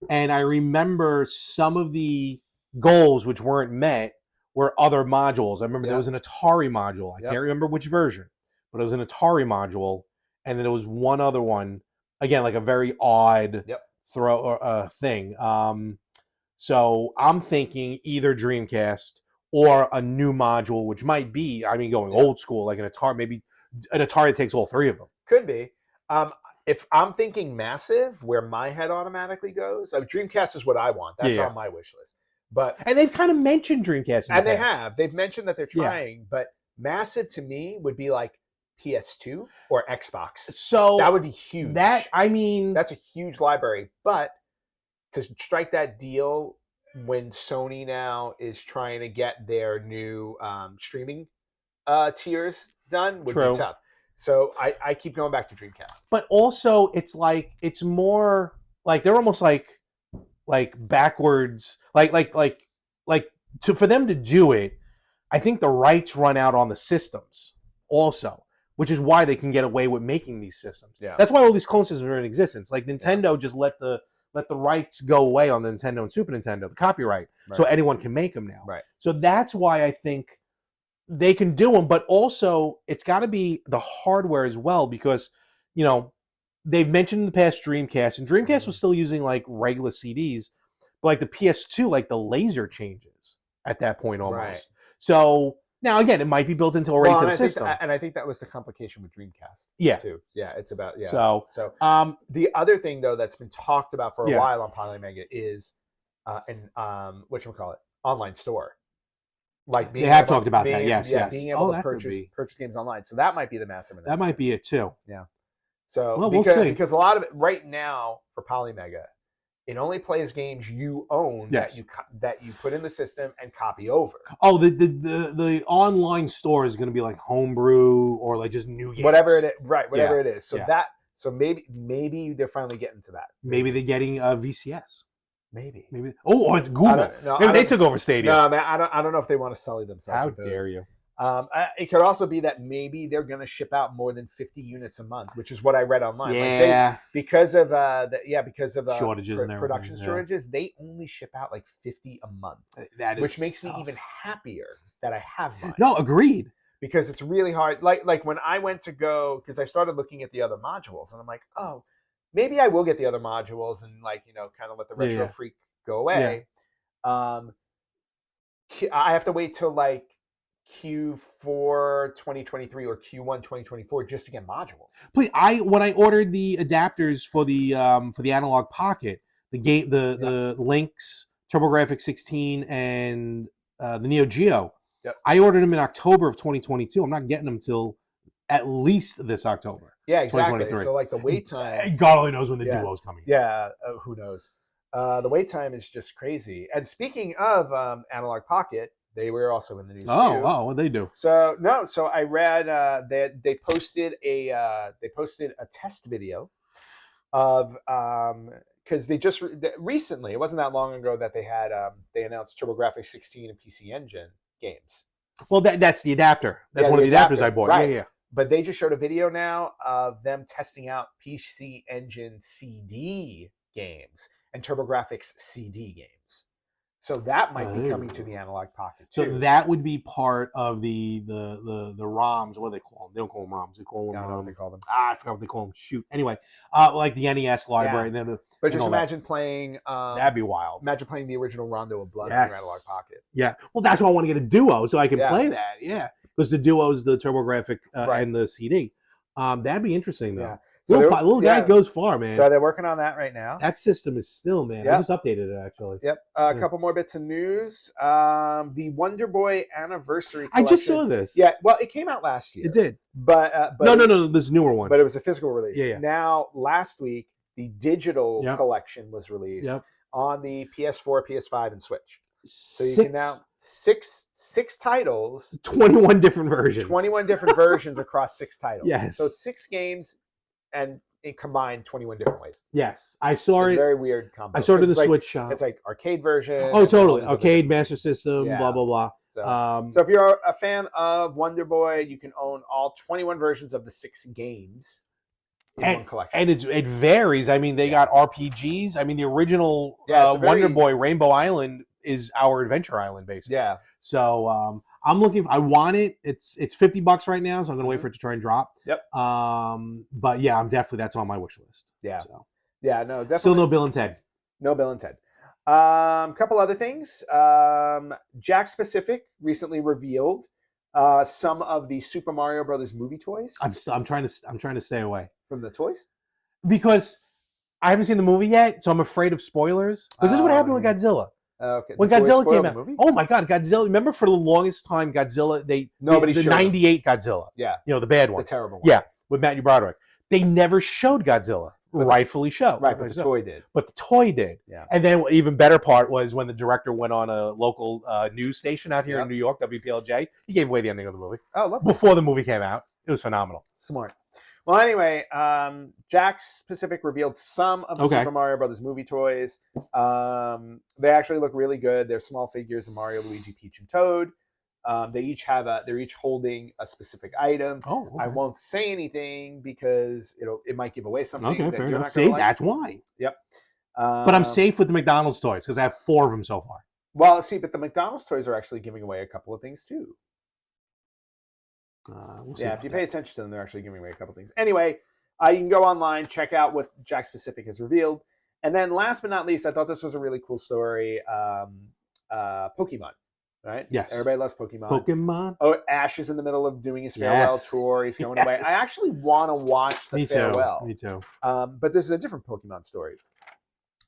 and I remember some of the goals which weren't met were other modules. I remember there was an Atari module. I can't remember which version, but it was an Atari module, and then there was one other one. Again, like a very odd thing. So I'm thinking either Dreamcast or a new module, which might be, going old school, like an Atari, maybe an Atari takes all 3 of them. Could be. If I'm thinking massive, where my head automatically goes, Dreamcast is what I want. That's on my wish list. And they've kind of mentioned Dreamcast in the past. They have. They've mentioned that they're trying, but massive to me would be like PS2 or Xbox. So that would be huge. That's a huge library, but to strike that deal when Sony now is trying to get their new streaming tiers done would be tough. So I keep going back to Dreamcast. But also, it's more like they're almost like backwards, for them to do it. I think the rights run out on the systems also, which is why they can get away with making these systems. Yeah. That's why all these clone systems are in existence. Like Nintendo just let the rights go away on the Nintendo and Super Nintendo, the copyright, so anyone can make them now. Right. So that's why I think they can do them, but also it's got to be the hardware as well, because they've mentioned in the past Dreamcast, and Dreamcast was still using like regular CDs, but like the PS2, like the laser changes at that point almost. Right. So now again, it might be built into already to the system. and I think that was the complication with Dreamcast. Yeah. Too. Yeah, it's about So So the other thing though that's been talked about for a Yeah. while on Polymega is whatchamacallit, online store. Like They have talked about that. Yes, yes. being able to that could purchase be. games online. So that might be the massive. That might be it too. So Well, we'll because, see. because a lot of it right now for Polymega, it only plays games you own Yes. that you put in the system and copy over. Oh, the online store is going to be like homebrew or like just new games. Whatever it is, right? Whatever Yeah. it is. So Yeah. maybe they're finally getting to that. Maybe they're getting a VCS. Maybe. Or it's Google. Maybe they took over Stadia. No, man, I don't know if they want to sully themselves. How with those. dare you? It could also be that maybe they're going to ship out more than 50 units a month, which is what I read online. Yeah. Because of Shortages and everything, production yeah. shortages, they only ship out like 50 a month, That is which makes tough. me even happier that I have mine. No, agreed. Because it's really hard. Like when I went to go, because I started looking at the other modules, and I'm like, oh, maybe I will get the other modules and kind of let the retro freak go away. I have to wait till like Q4 2023 or Q1 2024 just to get modules. Please, when I ordered the adapters for the Analog Pocket, the Lynx, TurboGrafx 16, and the Neo Geo. Yep. I ordered them in October of 2022. I'm not getting them till at least this October. Yeah, exactly. 2023. So like the wait time. God only knows when the Duo's coming. Yeah, who knows? The wait time is just crazy. And speaking of Analog Pocket, they were also in the news. Oh, what they do? So I read that they posted a test video of because they just recently, it wasn't that long ago that they announced TurboGrafx 16 and PC Engine games. Well, that's the adapter. That's one of the adapters I bought. Right. Yeah. But they just showed a video now of them testing out PC Engine CD games and TurboGrafx CD games. So that might be coming to the Analog Pocket too. So that would be part of the ROMs. What do they call them? They don't call them ROMs. They call them. I don't know what they call them. I forgot what they call them. Shoot. Anyway, like the NES library. Yeah. And then But just imagine playing. That'd be wild. Imagine playing the original Rondo of Blood Yes. on your Analog Pocket. Yeah. Well, that's why I want to get a Duo so I can play that. Yeah. Because the Duo's the TurboGrafx and the CD. That'd be interesting though. Yeah. So little guy goes far, man. So they're working on that right now. That system is still, man. I just updated it actually. Yep. A couple more bits of news. The Wonder Boy anniversary collection. I just saw this. Yeah. Well, it came out last year. It did. But no, this newer one. But it was a physical release. Yeah. Now, last week, the digital collection was released on the PS4, PS5, and Switch. So you can now six titles, 21 different versions. 21 different versions across 6 titles. Yes. So 6 games, and it combined 21 different ways. Yes, I saw it. Very weird combo. I saw it in the Switch shop. It's like arcade version. Oh, totally. Arcade, Master System, Yeah. blah blah blah. So if you're a fan of Wonder Boy, you can own all 21 versions of the 6 games in one collection. And it varies. I mean, they got RPGs. I mean, the original Wonder Boy Rainbow Island is our Adventure Island, basically. Yeah. So I'm looking. I want it. It's $50 right now, so I'm gonna wait for it to try and drop. Yep. But yeah, that's on my wish list. Yeah. So. Yeah. No. Definitely. Still no Bill and Ted. No Bill and Ted. Couple other things. Jakks Pacific recently revealed some of the Super Mario Brothers movie toys. I'm trying to stay away from the toys because I haven't seen the movie yet, so I'm afraid of spoilers. Because this is what happened with Godzilla. Okay. When Godzilla came out, oh my God, Godzilla! Remember for the longest time, Godzilla the '98 Godzilla, the bad one, the terrible one, with Matthew Broderick. They never showed Godzilla, rightfully so, right? But the toy did. But the toy did, yeah. And then even better part was when the director went on a local news station out here in New York, WPLJ. He gave away the ending of the movie. Oh, lovely. Before the movie came out, it was phenomenal. Smart. Well, anyway, Jakks Pacific revealed some of the Super Mario Brothers movie toys. They actually look really good. They're small figures of Mario, Luigi, Peach, and Toad. They're each holding a specific item. Oh, okay. I won't say anything because it might give away something. Okay, that fair you're enough. not See, like. that's why. Yep. But I'm safe with the McDonald's toys because I have 4 of them so far. Well, see, but the McDonald's toys are actually giving away a couple of things too. We'll see if you pay attention to them, they're actually giving away a couple things. Anyway, You can go online, check out what Jakks Pacific has revealed. And then last but not least, I thought this was a really cool story. Pokemon, right? Yes. Everybody loves Pokemon. Pokemon. Oh, Ash is in the middle of doing his farewell Yes. tour. He's going away. I Yes. actually want to watch the Me farewell. too. Me too. But this is a different Pokemon story.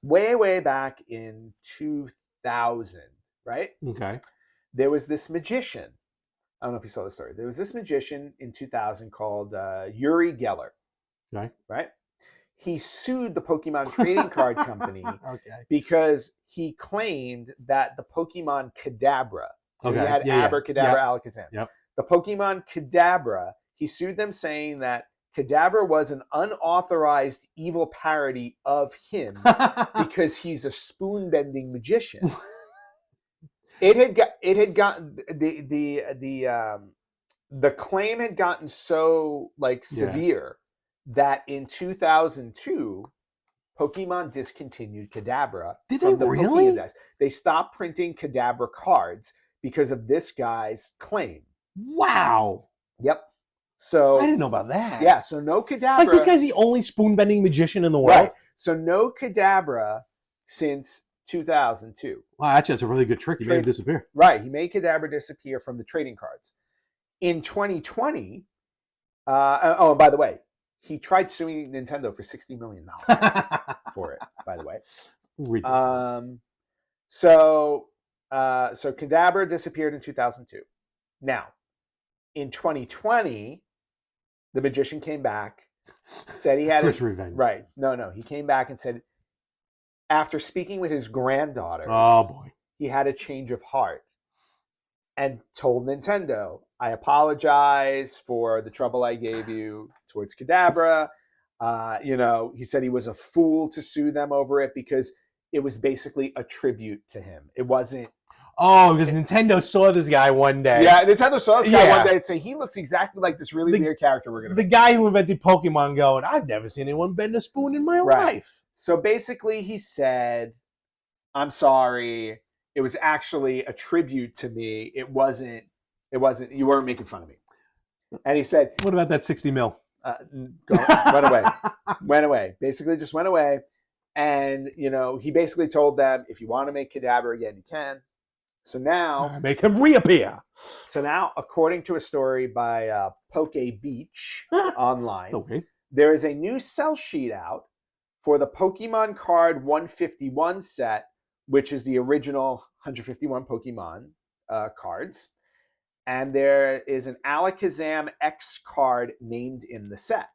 Way back in 2000, right? Okay. There was this magician. I don't know if you saw the story. There was this magician in 2000 called Uri Geller. Okay. Right? He sued the Pokemon trading card company Okay. because he claimed that the Pokemon Kadabra, so Okay. he had Yeah, yeah. Abracadabra, Yep. Alakazam. Yep. The Pokemon Kadabra, he sued them saying that Kadabra was an unauthorized evil parody of him because he's a spoon-bending magician. It had gotten the claim had gotten so severe that in 2002, Pokemon discontinued Kadabra. Did from they the really? Pokédex. They stopped printing Kadabra cards because of this guy's claim. Wow. Yep. So I didn't know about that. yeah, so no Kadabra. Like this guy's the only spoon bending magician in the world. Right. So no Kadabra since 2002. Wow, actually, that's a really good trick. You made him disappear. Right. He made Kadabra disappear from the trading cards. In 2020, and by the way, he tried suing Nintendo for $60 million for it, by the way. So Kadabra disappeared in 2002. Now, in 2020, the magician came back, said he had First revenge. Right. No. He came back and said, after speaking with his granddaughters, oh boy, he had a change of heart and told Nintendo, I apologize for the trouble I gave you towards Kadabra. He said he was a fool to sue them over it because it was basically a tribute to him. It wasn't. Oh, because Nintendo saw this guy one day. Yeah, Nintendo saw this guy one day and say, he looks exactly like this really weird character we're going to The guy who invented Pokemon going, I've never seen anyone bend a spoon in my life. So basically he said, I'm sorry. It was actually a tribute to me. It wasn't, you weren't making fun of me. And he said, what about that 60 mil? Went away. Basically just went away. And, he basically told them, if you want to make Kadabra again, you can. So now... make him reappear. So now, according to a story by Poke Beach online, there is a new sell sheet out for the Pokemon Card 151 set, which is the original 151 Pokemon cards. And there is an Alakazam X card named in the set.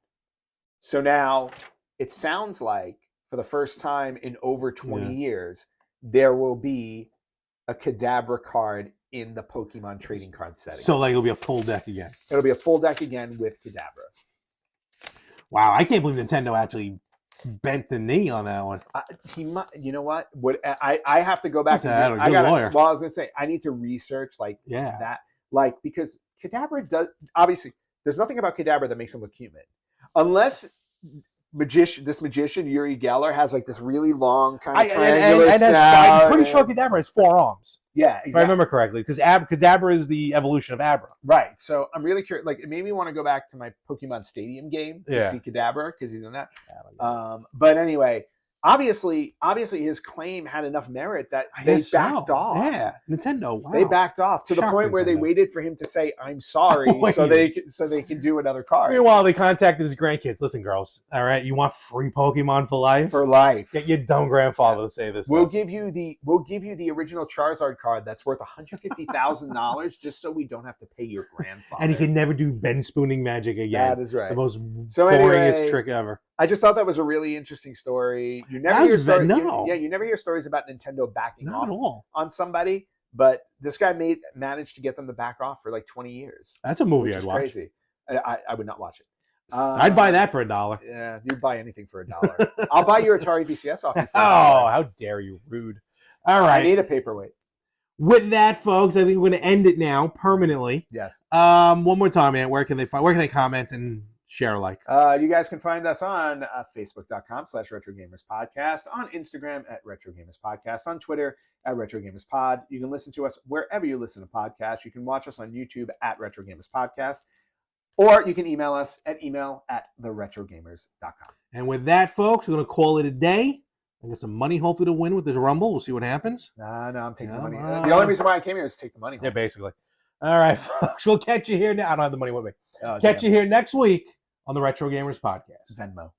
So now, it sounds like, for the first time in over 20 years, there will be a Kadabra card in the Pokemon trading card setting. So it'll be a full deck again. It'll be a full deck again with Kadabra. Wow, I can't believe Nintendo actually bent the knee on that one. You know what? I have to go back. Lawyer. Well, I was gonna say I need to research that, because Kadabra does obviously. There's nothing about Kadabra that makes him look human, unless this magician Uri Geller has this really long kind of triangular snout. I'm pretty sure Kadabra has 4 arms. Yeah, exactly. If I remember correctly, because Kadabra is the evolution of Abra. Right. So I'm really curious. It made me want to go back to my Pokemon Stadium game to see Kadabra because he's in that. But anyway, obviously his claim had enough merit that they backed off. Yeah, Nintendo. Wow. They backed off to the point where they waited for him to say, "I'm sorry," so they can do another card. Meanwhile, they contacted his grandkids. Listen, girls. All right, you want free Pokemon for life? For life. Get your dumb grandfather to say this. We'll give you the original Charizard card that's worth $150,000 just so we don't have to pay your grandfather. And he can never do Ben spooning magic again. That is right. The most boringest trick ever. I just thought that was a really interesting story. You never hear stories. You never hear stories about Nintendo backing off on somebody, but this guy managed to get them to back off for 20 years. That's a movie I'd watch. Crazy. I would not watch it. I'd buy that for $1. Yeah, you'd buy anything for $1. I'll buy your Atari VCS off you for $1. Oh, how dare you! Rude. All right. I need a paperweight. With that, folks, I think we're going to end it now permanently. Yes. One more time, man. Where can they comment and share alike? You guys can find us on Facebook.com/RetroGamersPodcast, on Instagram @RetroGamersPodcast, on Twitter @RetroGamersPod. You can listen to us wherever you listen to podcasts. You can watch us on YouTube @RetroGamersPodcast. Or you can email us at email@theretrogamers.com. And with that, folks, we're going to call it a day. I get some money, hopefully, to win with this Rumble. We'll see what happens. No, I'm taking the Come money. on. The only reason why I came here is to take the money home. Yeah, basically. All right, folks. We'll catch you here. I don't have the money with me. Oh, Catch damn. you here next week on the Retro Gamers Podcast. Venmo.